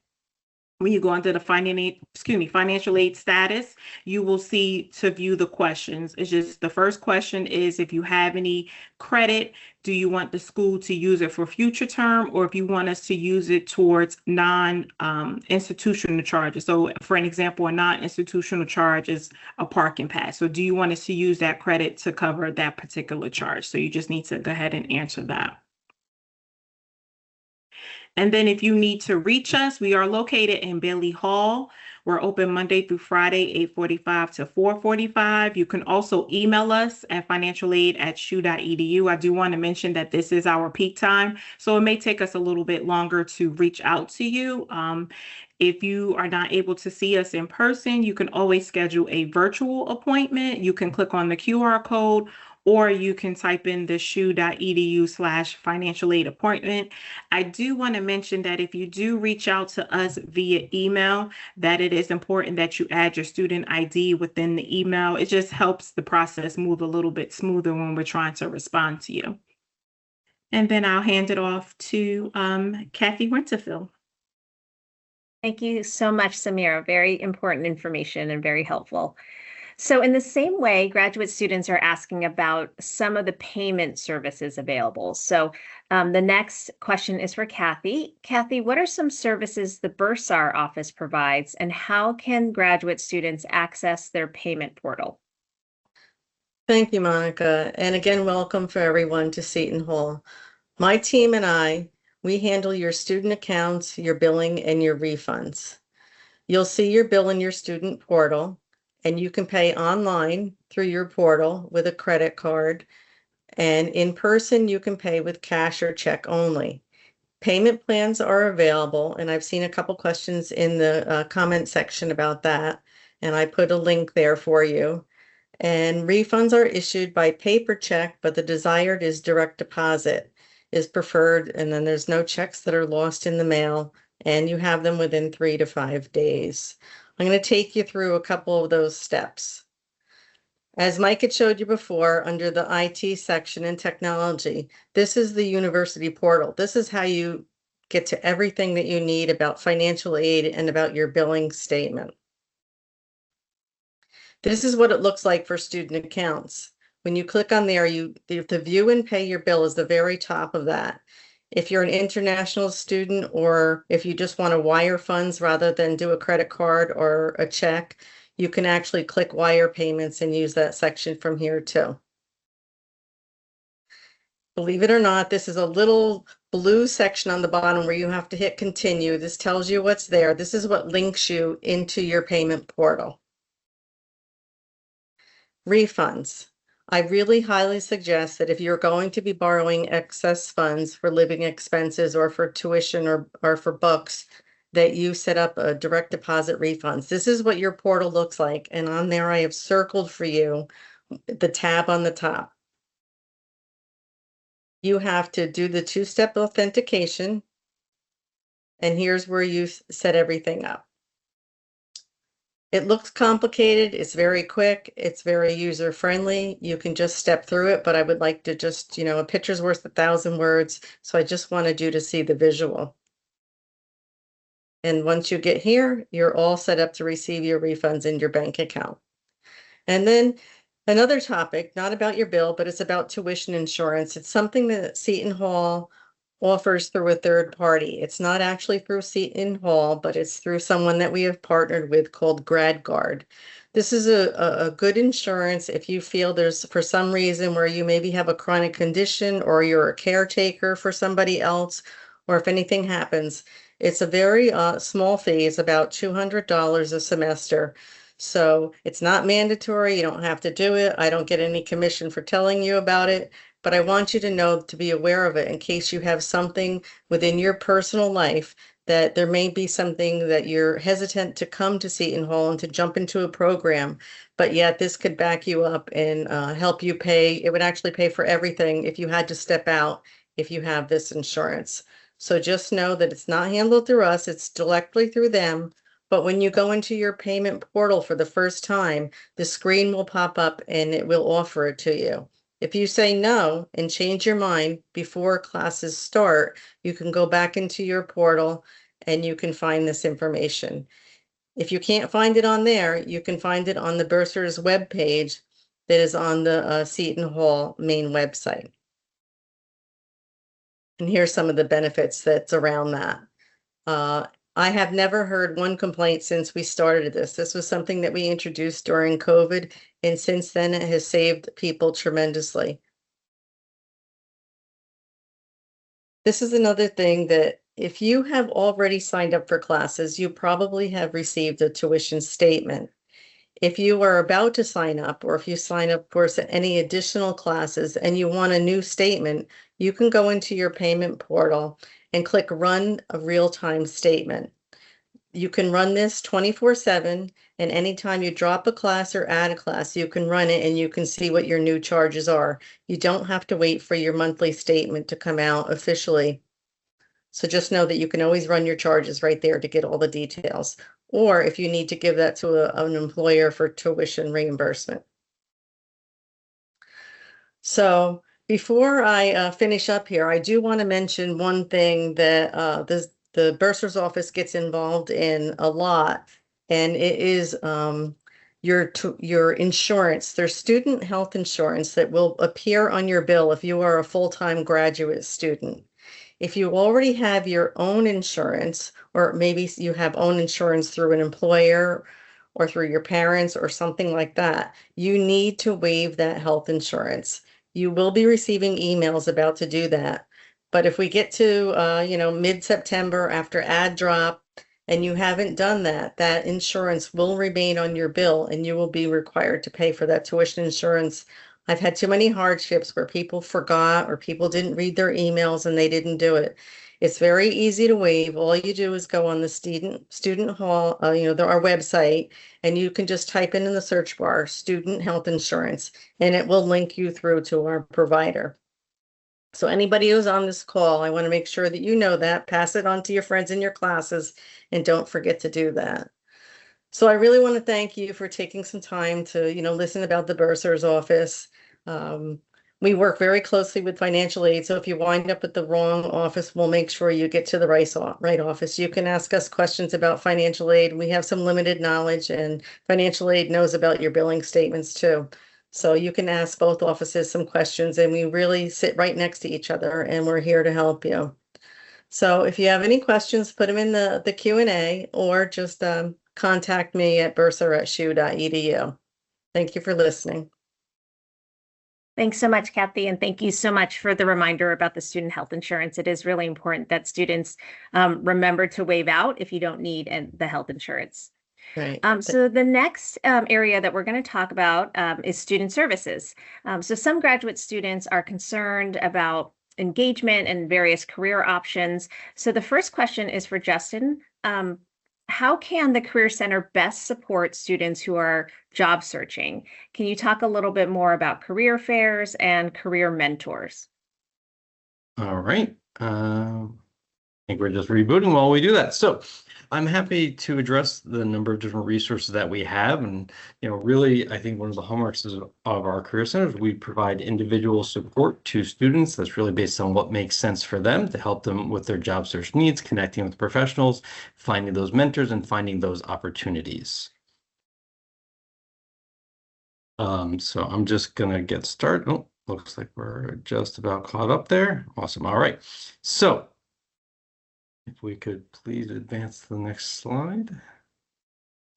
When you go under the financial aid status, you will see to view the questions. It's just the first question is if you have any credit, do you want the school to use it for future term, or if you want us to use it towards non-institutional charges. So for an example, a non-institutional charge is a parking pass. So do you want us to use that credit to cover that particular charge? So you just need to go ahead and answer that. And then if you need to reach us, we are located in Bailey Hall. We're open Monday through Friday, 8:45 to 4:45. You can also email us at financialaid@shu.edu. I do want to mention that this is our peak time, so it may take us a little bit longer to reach out to you. If you are not able to see us in person, you can always schedule a virtual appointment. You can click on the QR code, or you can type in the shu.edu/financial aid appointment. I do want to mention that if you do reach out to us via email, that it is important that you add your student ID within the email. It just helps the process move a little bit smoother when we're trying to respond to you. And then I'll hand it off to Kathy Winterfield. Thank you so much, Samira. Very important information and very helpful. So in the same way, graduate students are asking about some of the payment services available. So the next question is for Kathy. Kathy, what are some services the Bursar office provides, and how can graduate students access their payment portal? Thank you, Monica. And again, welcome for everyone to Seton Hall. My team and I, we handle your student accounts, your billing, and your refunds. You'll see your bill in your student portal, and you can pay online through your portal with a credit card. And in person, you can pay with cash or check only. Payment plans are available, and I've seen a couple questions in the comment section about that, and I put a link there for you. And refunds are issued by paper check, but the desired is direct deposit is preferred, and then there's no checks that are lost in the mail, and you have them within 3 to 5 days. I'm going to take you through a couple of those steps. As Mike had showed you before, under the IT section and technology, this is the university portal. This is how you get to everything that you need about financial aid and about your billing statement. This is what it looks like for student accounts. When you click on there, the view and pay your bill is the very top of that. If you're an international student, or if you just want to wire funds rather than do a credit card or a check, you can actually click wire payments and use that section from here too. Believe it or not, this is a little blue section on the bottom where you have to hit continue. This tells you what's there. This is what links you into your payment portal. Refunds. I really highly suggest that if you're going to be borrowing excess funds for living expenses or for tuition or for books, that you set up a direct deposit refunds. This is what your portal looks like. And on there, I have circled for you the tab on the top. You have to do the two-step authentication. And here's where you set everything up. It looks complicated. It's very quick. It's very user-friendly. You can just step through it, but I would like to just, a picture's worth 1,000 words. So I just wanted you to see the visual. And once you get here, you're all set up to receive your refunds in your bank account. And then another topic, not about your bill, but it's about tuition insurance. It's something that Seton Hall offers through a third party. It's not actually through Seton Hall, but it's through someone that we have partnered with called GradGuard. This is a good insurance if you feel there's, for some reason, where you maybe have a chronic condition or you're a caretaker for somebody else, or if anything happens. It's a very small fee. It's about $200 a semester. So it's not mandatory. You don't have to do it. I don't get any commission for telling you about it. But I want you to know, to be aware of it in case you have something within your personal life that there may be something that you're hesitant to come to Seton Hall and to jump into a program, but yet this could back you up and help you pay. It would actually pay for everything if you had to step out if you have this insurance. So just know that it's not handled through us, it's directly through them. But when you go into your payment portal for the first time, the screen will pop up and it will offer it to you. If you say no and change your mind before classes start, you can go back into your portal and you can find this information. If you can't find it on there, you can find it on the Bursar's webpage that is on the Seton Hall main website. And here's some of the benefits that's around that. I have never heard one complaint since we started this. This was something that we introduced during COVID, and since then it has saved people tremendously. This is another thing that if you have already signed up for classes, you probably have received a tuition statement. If you are about to sign up, or if you sign up for any additional classes and you want a new statement, you can go into your payment portal and click Run a Real-Time Statement. You can run this 24/7, and anytime you drop a class or add a class, you can run it and you can see what your new charges are. You don't have to wait for your monthly statement to come out officially. So just know that you can always run your charges right there to get all the details, or if you need to give that to an employer for tuition reimbursement. So before I finish up here, I do want to mention one thing that the bursar's office gets involved in a lot, and it is your insurance. There's student health insurance that will appear on your bill if you are a full-time graduate student. If you already have your own insurance, or maybe you have own insurance through an employer or through your parents or something like that, you need to waive that health insurance. You will be receiving emails about to do that. But if we get to, mid-September after ad drop, and you haven't done that, that insurance will remain on your bill and you will be required to pay for that tuition insurance. I've had too many hardships where people forgot or people didn't read their emails and they didn't do it. It's very easy to waive. All you do is go on the student hall, our website, and you can just type in the search bar, student health insurance, and it will link you through to our provider. So anybody who's on this call, I want to make sure that you know that, pass it on to your friends in your classes, and don't forget to do that. So I really want to thank you for taking some time to, listen about the bursar's office. We work very closely with financial aid. So if you wind up at the wrong office, we'll make sure you get to the right office. You can ask us questions about financial aid. We have some limited knowledge, and financial aid knows about your billing statements too. So you can ask both offices some questions, and we really sit right next to each other, and we're here to help you. So if you have any questions, put them in the Q&A, or just contact me at bursar@shu.edu. Thank you for listening. Thanks so much, Kathy, and thank you so much for the reminder about the student health insurance. It is really important that students remember to waive out if you don't need the health insurance. Right. So the next area that we're going to talk about is student services. So some graduate students are concerned about engagement and various career options. So the first question is for Justin. How can the Career Center best support students who are job searching? Can you talk a little bit more about career fairs and career mentors? All right. I think we're just rebooting while we do that. So I'm happy to address the number of different resources that we have. And, really, I think one of the hallmarks of our Career Centers, we provide individual support to students that's really based on what makes sense for them to help them with their job search needs, connecting with professionals, finding those mentors, and finding those opportunities. So I'm just going to get started. Oh, looks like we're just about caught up there. Awesome. All right. So if we could please advance to the next slide.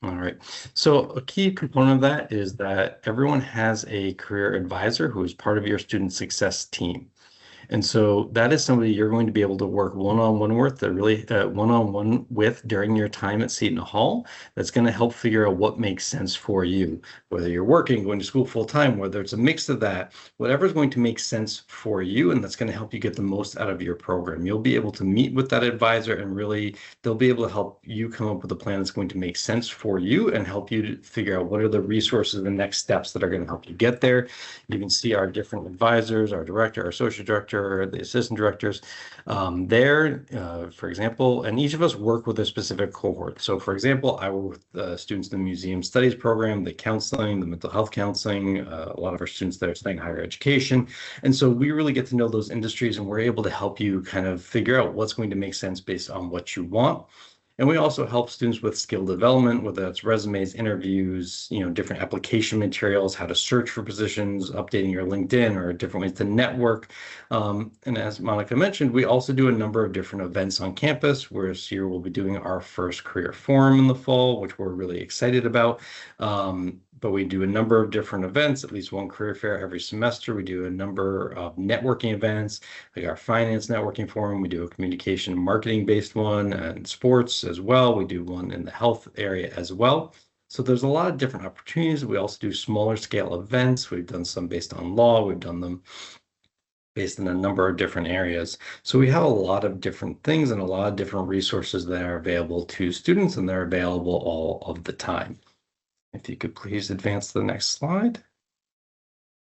All right. So a key component of that is that everyone has a career advisor who is part of your student success team. And so that is somebody you're going to be able to work one-on-one with during your time at Seton Hall. That's going to help figure out what makes sense for you, whether you're working, going to school full-time, whether it's a mix of that, whatever is going to make sense for you, and that's going to help you get the most out of your program. You'll be able to meet with that advisor, and really they'll be able to help you come up with a plan that's going to make sense for you and help you to figure out what are the resources and next steps that are going to help you get there. You can see our different advisors, our director, our associate director, the assistant directors for example, and each of us work with a specific cohort. So for example, I work with students in the museum studies program, the counseling, the mental health counseling, a lot of our students that are studying higher education. And so we really get to know those industries, and we're able to help you kind of figure out what's going to make sense based on what you want. And we also help students with skill development, whether that's resumes, interviews, different application materials, how to search for positions, updating your LinkedIn, or different ways to network. And as Monica mentioned, we also do a number of different events on campus, where this year we'll be doing our first career forum in the fall, which we're really excited about. But we do a number of different events, at least one career fair every semester. We do a number of networking events, like our finance networking forum. We do a communication and marketing based one, and sports as well. We do one in the health area as well. So there's a lot of different opportunities. We also do smaller scale events. We've done some based on law. We've done them based in a number of different areas. So we have a lot of different things and a lot of different resources that are available to students, and they're available all of the time. If you could please advance to the next slide.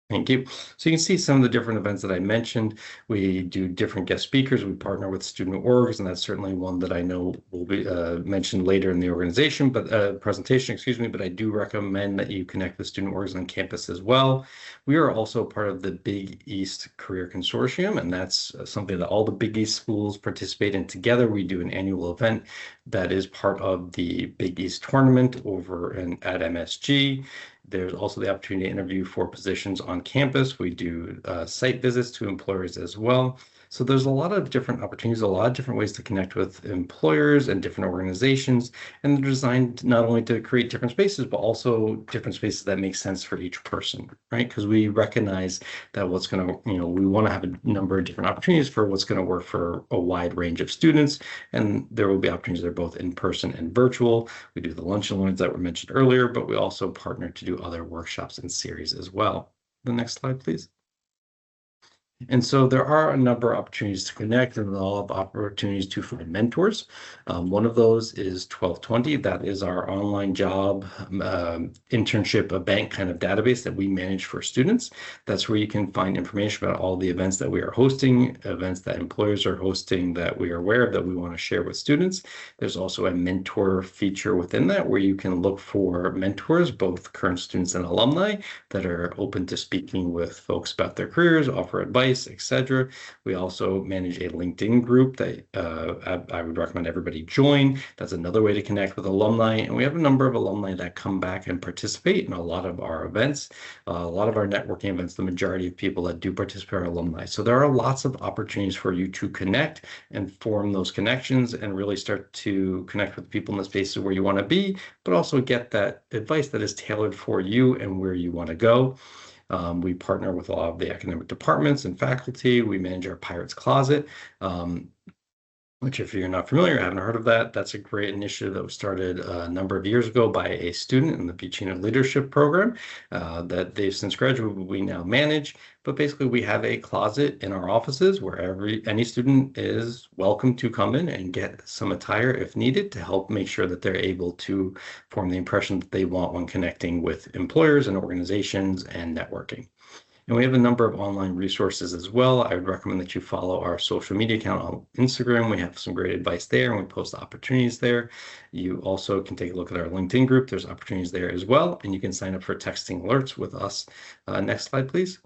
Thank you. So you can see some of the different events that I mentioned. We do different guest speakers. We partner with student orgs, and that's certainly one that I know will be mentioned later in the organization, but presentation, excuse me, but I do recommend that you connect with student orgs on campus as well. We are also part of the Big East Career Consortium, and that's something that all the Big East schools participate in together. We do an annual event that is part of the Big East tournament over at MSG. There's also the opportunity to interview for positions on campus. We do site visits to employers as well. So there's a lot of different opportunities, a lot of different ways to connect with employers and different organizations. And they're designed not only to create different spaces, but also different spaces that make sense for each person, right? Because we recognize that what's going to, we want to have a number of different opportunities for what's going to work for a wide range of students. And there will be opportunities that are both in person and virtual. We do the lunch and learns that were mentioned earlier, but we also partner to do other workshops and series as well. The next slide, please. And so there are a number of opportunities to connect and a lot of opportunities to find mentors. One of those is 1220. That is our online job internship event kind of database that we manage for students. That's where you can find information about all the events that we are hosting, events that employers are hosting that we are aware of that we want to share with students. There's also a mentor feature within that where you can look for mentors, both current students and alumni, that are open to speaking with folks about their careers, offer advice, etc. We also manage a LinkedIn group that I would recommend everybody join. That's another way to connect with alumni. And we have a number of alumni that come back and participate in a lot of our events, a lot of our networking events. The majority of people that do participate are alumni. So there are lots of opportunities for you to connect and form those connections and really start to connect with people in the spaces where you want to be, but also get that advice that is tailored for you and where you want to go. We partner with a lot of the academic departments and faculty. We manage our Pirates Closet, which if you're not familiar, haven't heard of that, that's a great initiative that was started a number of years ago by a student in the Buccino Leadership Program that they've since graduated, we now manage. But basically, we have a closet in our offices where any student is welcome to come in and get some attire if needed to help make sure that they're able to form the impression that they want when connecting with employers and organizations and networking. And we have a number of online resources as well. I would recommend that you follow our social media account on Instagram. We have some great advice there and we post opportunities there. You also can take a look at our LinkedIn group. There's opportunities there as well. And you can sign up for texting alerts with us. Next slide, please.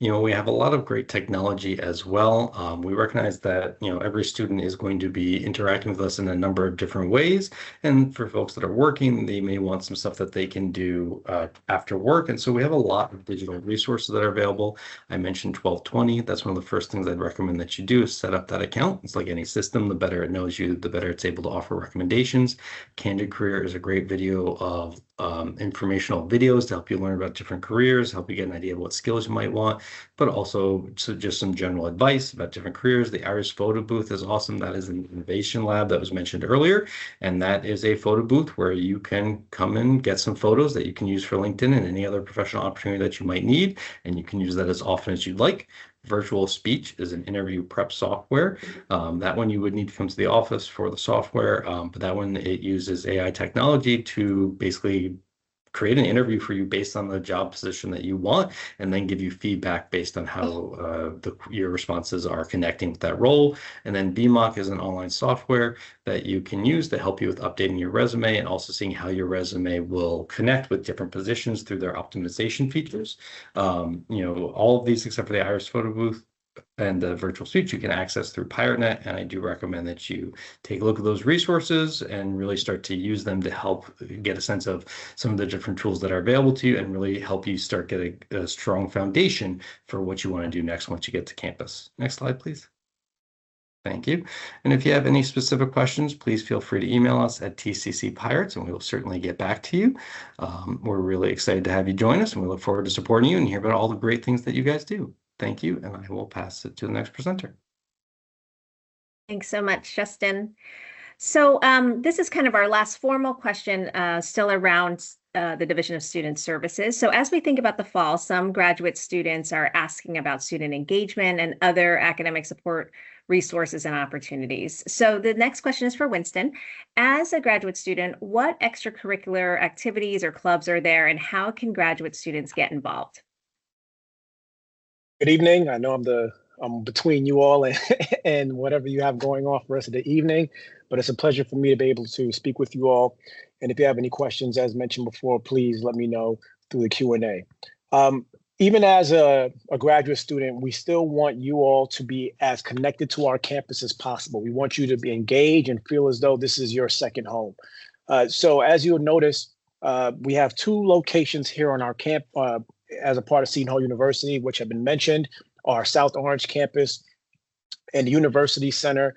We have a lot of great technology as well. We recognize that, every student is going to be interacting with us in a number of different ways. And for folks that are working, they may want some stuff that they can do after work. And so we have a lot of digital resources that are available. I mentioned 1220. That's one of the first things I'd recommend that you do is set up that account. It's like any system. The better it knows you, the better it's able to offer recommendations. Candid Career is a great video of informational videos to help you learn about different careers, help you get an idea of what skills you might want, but also just some general advice about different careers. The Iris Photo Booth is awesome. That is an innovation lab that was mentioned earlier. And that is a photo booth where you can come and get some photos that you can use for LinkedIn and any other professional opportunity that you might need. And you can use that as often as you'd like. Virtual Speech is an interview prep software. That one you would need to come to the office for the software, but that one, it uses AI technology to basically create an interview for you based on the job position that you want, and then give you feedback based on how your responses are connecting with that role. And then BMOC is an online software that you can use to help you with updating your resume and also seeing how your resume will connect with different positions through their optimization features. All of these except for the Iris Photo Booth and the virtual speech you can access through PirateNet. And I do recommend that you take a look at those resources and really start to use them to help get a sense of some of the different tools that are available to you and really help you start getting a strong foundation for what you want to do next once you get to campus. Next slide, please. Thank you. And if you have any specific questions, please feel free to email us at TCCPirates and we will certainly get back to you. We're really excited to have you join us and we look forward to supporting you and hear about all the great things that you guys do. Thank you, and I will pass it to the next presenter. Thanks so much, Justin. So this is kind of our last formal question, still around the Division of Student Services. So as we think about the fall, some graduate students are asking about student engagement and other academic support resources and opportunities. So the next question is for Winston. As a graduate student, what extracurricular activities or clubs are there, and how can graduate students get involved? Good evening. I know I'm between you all and, and whatever you have going on for the rest of the evening, but it's a pleasure for me to be able to speak with you all. And if you have any questions, as mentioned before, please let me know through the Q&A. Even as a graduate student, we still want you all to be as connected to our campus as possible. We want you to be engaged and feel as though this is your second home. So as you'll notice, we have 2 locations here on our camp as a part of Seton Hall University, which have been mentioned. Our South Orange campus and the University Center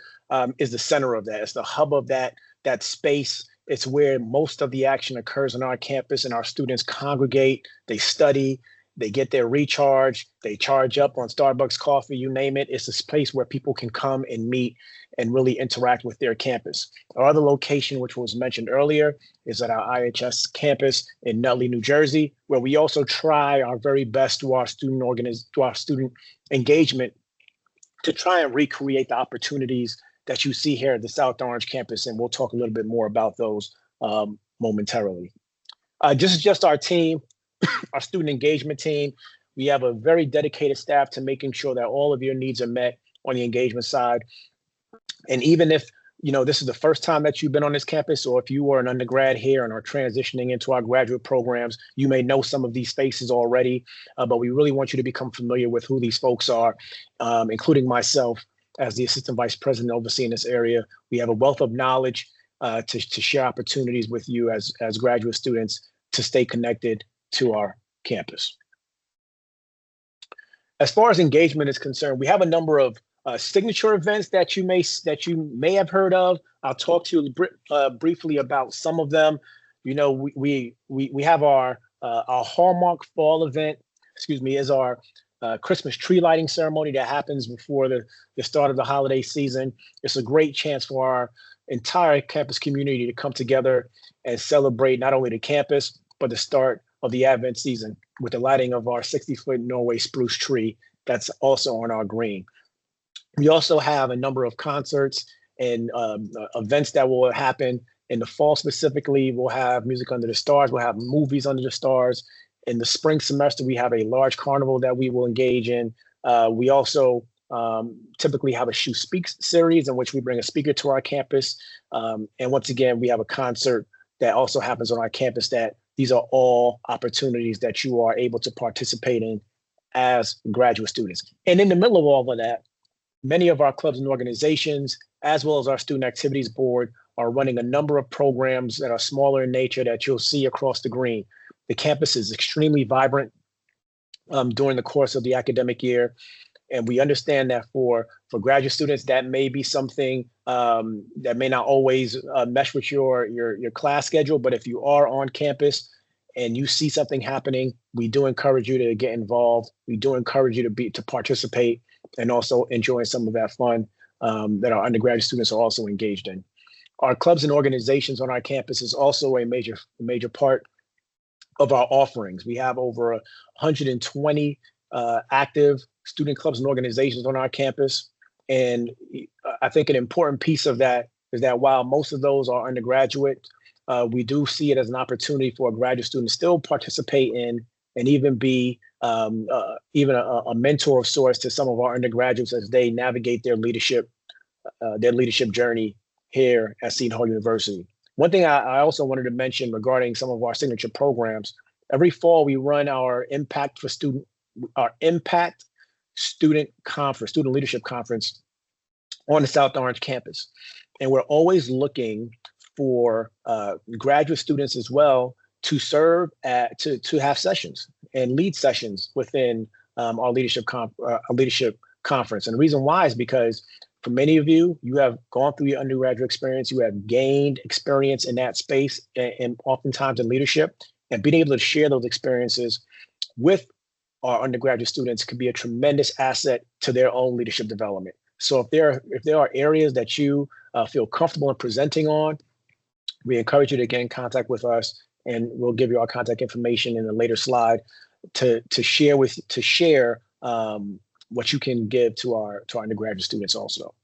is the center of that. It's the hub of that space. It's where most of the action occurs on our campus, and our students congregate, they study, they get their recharge, they charge up on Starbucks coffee, you name it. It's a place where people can come and meet and really interact with their campus. Our other location, which was mentioned earlier, is at our IHS campus in Nutley, New Jersey, where we also try our very best to our student engagement to try and recreate the opportunities that you see here at the South Orange campus. And we'll talk a little bit more about those momentarily. This is just our team, our student engagement team. We have a very dedicated staff to making sure that all of your needs are met on the engagement side. And even if this is the first time that you've been on this campus, or if you are an undergrad here and are transitioning into our graduate programs, you may know some of these faces already, but we really want you to become familiar with who these folks are, including myself as the Assistant Vice President overseeing this area. We have a wealth of knowledge to share opportunities with you as graduate students to stay connected to our campus. As far as engagement is concerned, we have a number of signature events that you may have heard of. I'll talk to you briefly about some of them. We have our hallmark fall event. Is our Christmas tree lighting ceremony that happens before the start of the holiday season. It's a great chance for our entire campus community to come together and celebrate not only the campus, but the start of the Advent season with the lighting of our 60-foot Norway spruce tree that's also on our green. We also have a number of concerts and events that will happen in the fall. Specifically, we'll have Music Under the Stars. We'll have Movies Under the Stars. In the spring semester, we have a large carnival that we will engage in. We also typically have a Shoe Speaks series in which we bring a speaker to our campus. And once again, we have a concert that also happens on our campus. That these are all opportunities that you are able to participate in as graduate students. And in the middle of all of that, many of our clubs and organizations, as well as our Student Activities Board, are running a number of programs that are smaller in nature that you'll see across the green. The campus is extremely vibrant during the course of the academic year. And we understand that for graduate students, that may be something that may not always mesh with your class schedule. But if you are on campus and you see something happening, we do encourage you to get involved. We do encourage you to participate and also enjoy some of that fun that our undergraduate students are also engaged in. Our clubs and organizations on our campus is also a major part of our offerings. We have over 120 active student clubs and organizations on our campus. And I think an important piece of that is that while most of those are undergraduate, we do see it as an opportunity for a graduate student to still participate in and even be even a mentor of sorts to some of our undergraduates as they navigate their leadership journey here at Seton Hall University. One thing I also wanted to mention regarding some of our signature programs, every fall we run our Impact Student Conference, Student Leadership Conference on the South Orange campus. And we're always looking for graduate students as well to serve to have sessions and lead sessions within our leadership conference. And the reason why is because for many of you, you have gone through your undergraduate experience, you have gained experience in that space and oftentimes in leadership, and being able to share those experiences with our undergraduate students could be a tremendous asset to their own leadership development. So if there are areas that you feel comfortable in presenting on, we encourage you to get in contact with us and we'll give you our contact information in a later slide to share what you can give to our undergraduate students also.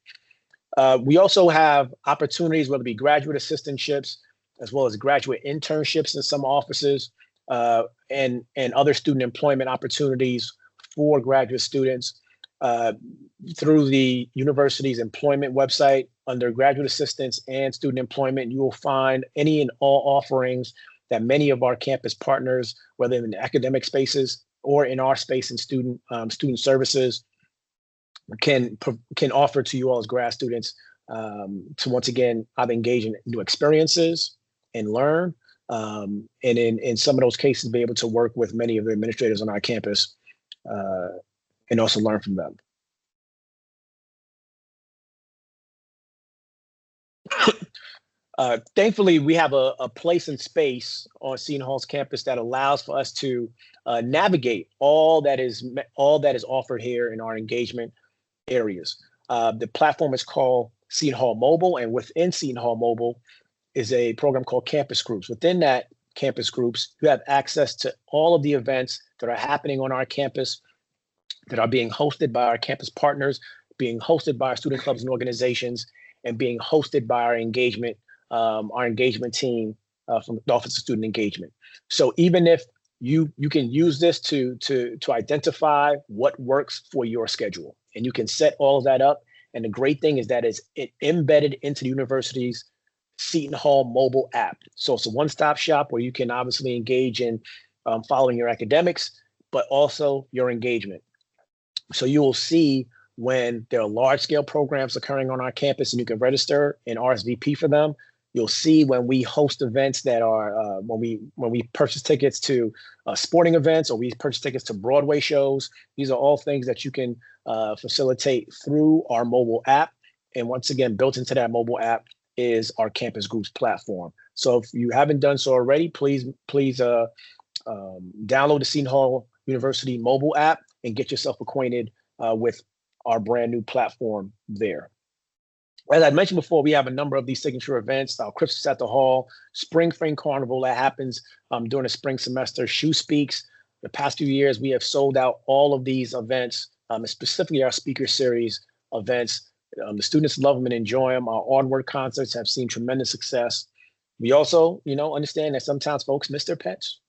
We also have opportunities, whether it be graduate assistantships, as well as graduate internships in some offices, and other student employment opportunities for graduate students through the university's employment website. Under graduate assistance and student employment, you will find any and all offerings that many of our campus partners, whether in the academic spaces or in our space in student services, can offer to you all as grad students to once again either engage in new experiences and learn, and in some of those cases be able to work with many of the administrators on our campus and also learn from them. Thankfully, we have a place and space on Seton Hall's campus that allows for us to navigate all that is offered here in our engagement areas. The platform is called Seton Hall Mobile, and within Seton Hall Mobile is a program called Campus Groups. Within that Campus Groups, you have access to all of the events that are happening on our campus, that are being hosted by our campus partners, being hosted by our student clubs and organizations, and being hosted by our engagement team from the Office of Student Engagement. So even if you can use this to identify what works for your schedule, and you can set all of that up. And the great thing is that it's embedded into the university's Seton Hall mobile app. So it's a one-stop shop where you can obviously engage in following your academics, but also your engagement. So you will see when there are large-scale programs occurring on our campus and you can register and RSVP for them. You'll see when we host events that are when we purchase tickets to sporting events, or we purchase tickets to Broadway shows. These are all things that you can facilitate through our mobile app. And once again, built into that mobile app is our Campus Groups platform. So if you haven't done so already, please download the Seton Hall University mobile app and get yourself acquainted with our brand new platform there. As I mentioned before, we have a number of these signature events: our Christmas at the Hall, Spring Fling Carnival that happens during the spring semester, Shoe Speaks. The past few years, we have sold out all of these events, specifically our speaker series events. The students love them and enjoy them. Our onward concerts have seen tremendous success. We also, understand that sometimes folks miss their pets.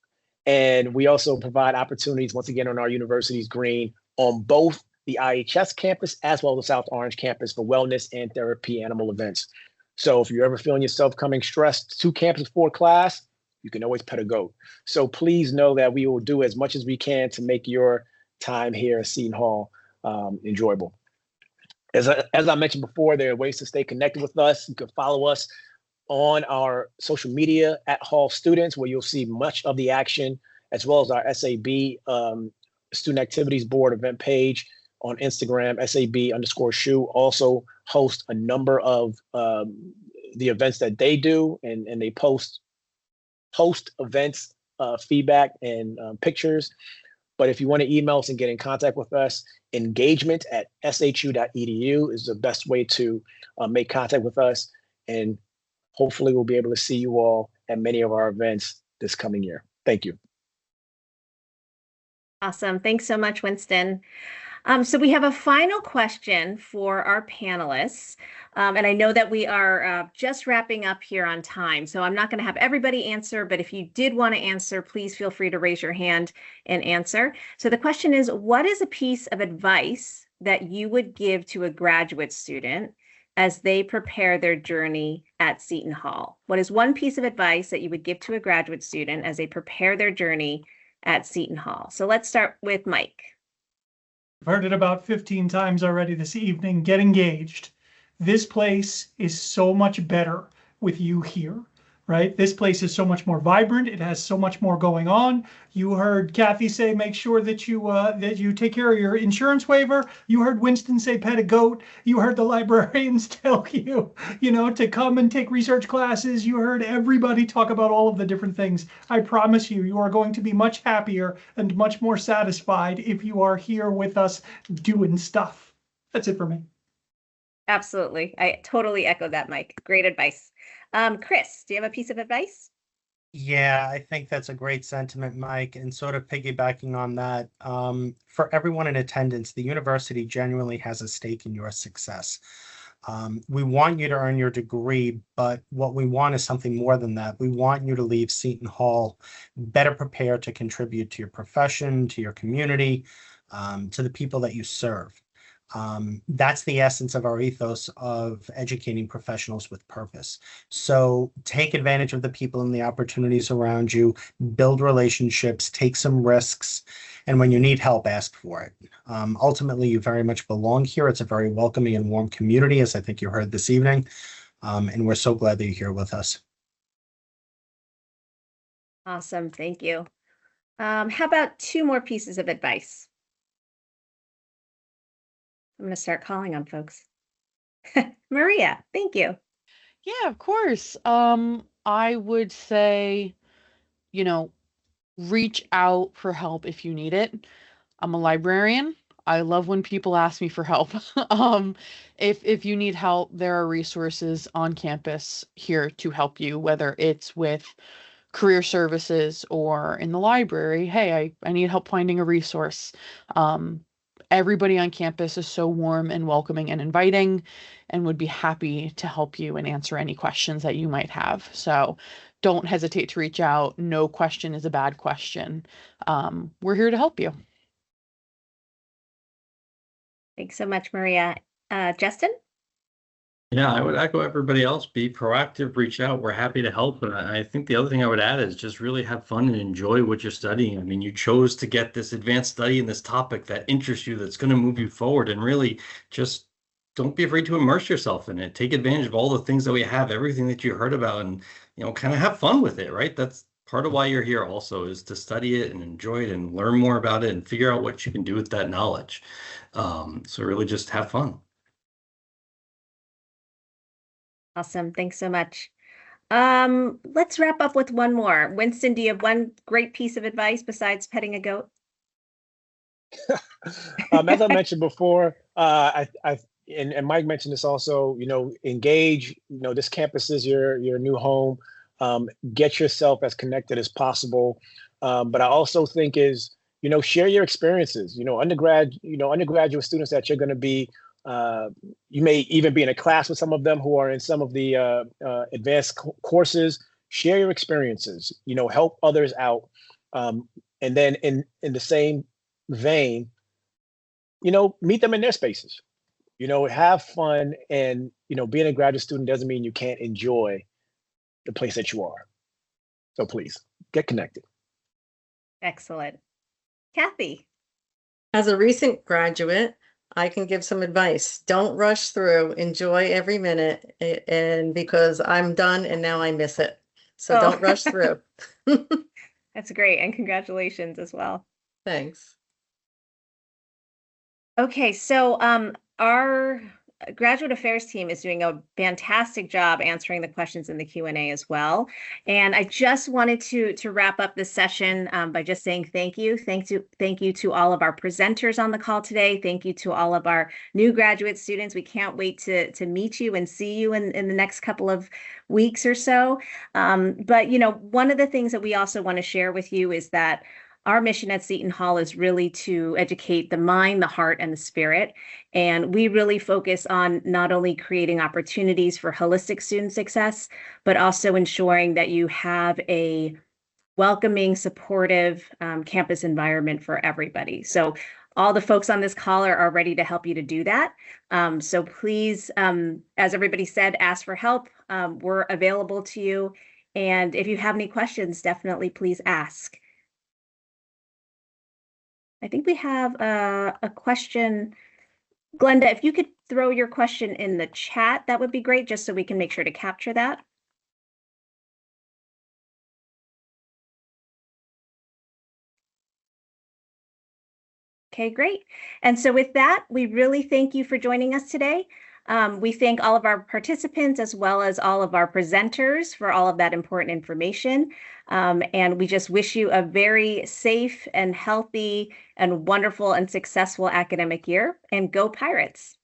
And we also provide opportunities, once again, on our university's green on both the IHS campus as well as the South Orange campus for wellness and therapy animal events. So if you're ever feeling yourself coming stressed to campus for class, you can always pet a goat. So please know that we will do as much as we can to make your time here at Seton Hall enjoyable. As I mentioned before, there are ways to stay connected with us. You can follow us on our social media at Hall Students, where you'll see much of the action, as well as our SAB Student Activities Board event page on Instagram. SAB_SHU also host a number of the events that they do, and they post events, feedback, and pictures. But if you want to email us and get in contact with us, engagement@shu.edu is the best way to make contact with us. And hopefully we'll be able to see you all at many of our events this coming year. Thank you. Awesome. Thanks so much, Winston. So we have a final question for our panelists. And I know that we are just wrapping up here on time, so I'm not going to have everybody answer, but if you did want to answer, please feel free to raise your hand and answer. So the question is, what is a piece of advice that you would give to a graduate student as they prepare their journey at Seton Hall? What is one piece of advice that you would give to a graduate student as they prepare their journey at Seton Hall? So let's start with Mike. I've heard it about 15 times already this evening. Get engaged. This place is so much better with you here, right? This place is so much more vibrant. It has so much more going on. You heard Kathy say, make sure that you take care of your insurance waiver. You heard Winston say, pet a goat. You heard the librarians tell you, to come and take research classes. You heard everybody talk about all of the different things. I promise you, you are going to be much happier and much more satisfied if you are here with us doing stuff. That's it for me. Absolutely. I totally echo that, Mike. Great advice. Chris, do you have a piece of advice? Yeah, I think that's a great sentiment, Mike. And sort of piggybacking on that, for everyone in attendance, the university genuinely has a stake in your success. We want you to earn your degree, but what we want is something more than that. We want you to leave Seton Hall better prepared to contribute to your profession, to your community, to the people that you serve. That's the essence of our ethos of educating professionals with purpose. So take advantage of the people and the opportunities around you, build relationships, take some risks, and when you need help, ask for it. Ultimately, you very much belong here. It's a very welcoming and warm community, as I think you heard this evening. And we're so glad that you're here with us. Awesome. Thank you. How about two more pieces of advice? I'm going to start calling on folks. Maria, thank you. Yeah, of course. I would say, you know, reach out for help if you need it. I'm a librarian. I love when people ask me for help. If you need help, there are resources on campus here to help you, whether it's with career services or in the library. Hey, I need help finding a resource. Everybody on campus is so warm and welcoming and inviting and would be happy to help you and answer any questions that you might have. So don't hesitate to reach out. No question is a bad question. We're here to help you. Thanks so much, Maria. Justin? Yeah, I would echo everybody else. Be proactive, reach out. We're happy to help. And I think the other thing I would add is just really have fun and enjoy what you're studying. I mean, you chose to get this advanced study in this topic that interests you, that's going to move you forward, and really just don't be afraid to immerse yourself in it. Take advantage of all the things that we have, everything that you heard about, and, kind of have fun with it, right? That's part of why you're here also, is to study it and enjoy it and learn more about it and figure out what you can do with that knowledge. So really just have fun. Awesome. Thanks so much. Let's wrap up with one more. Winston, do you have one great piece of advice besides petting a goat? As I mentioned before, and Mike mentioned this also, engage, this campus is your new home. Get yourself as connected as possible. But I also think share your experiences, undergraduate students that you're going to be, you may even be in a class with some of them who are in some of the advanced courses. Share your experiences, help others out. And then in the same vein, meet them in their spaces, have fun. And, being a graduate student doesn't mean you can't enjoy the place that you are. So please get connected. Excellent. Kathy? As a recent graduate, I can give some advice. Don't rush through, enjoy every minute, and because I'm done and now I miss it. So don't rush through. That's great. And congratulations as well. Thanks. Okay, so our graduate affairs team is doing a fantastic job answering the questions in the Q&A as well. And I just wanted to wrap up this session by just saying thank you. Thank you to all of our presenters on the call today. Thank you to all of our new graduate students. We can't wait to meet you and see you in the next couple of weeks or so. But one of the things that we also want to share with you is that our mission at Seton Hall is really to educate the mind, the heart, and the spirit. And we really focus on not only creating opportunities for holistic student success, but also ensuring that you have a welcoming, supportive campus environment for everybody. So all the folks on this call are ready to help you to do that. So please, as everybody said, ask for help. We're available to you. And if you have any questions, definitely please ask. I think we have a question. Glenda, if you could throw your question in the chat, that would be great, just so we can make sure to capture that. Okay, great. And so with that, we really thank you for joining us today. We thank all of our participants as well as all of our presenters for all of that important information. And we just wish you a very safe and healthy and wonderful and successful academic year. And go Pirates!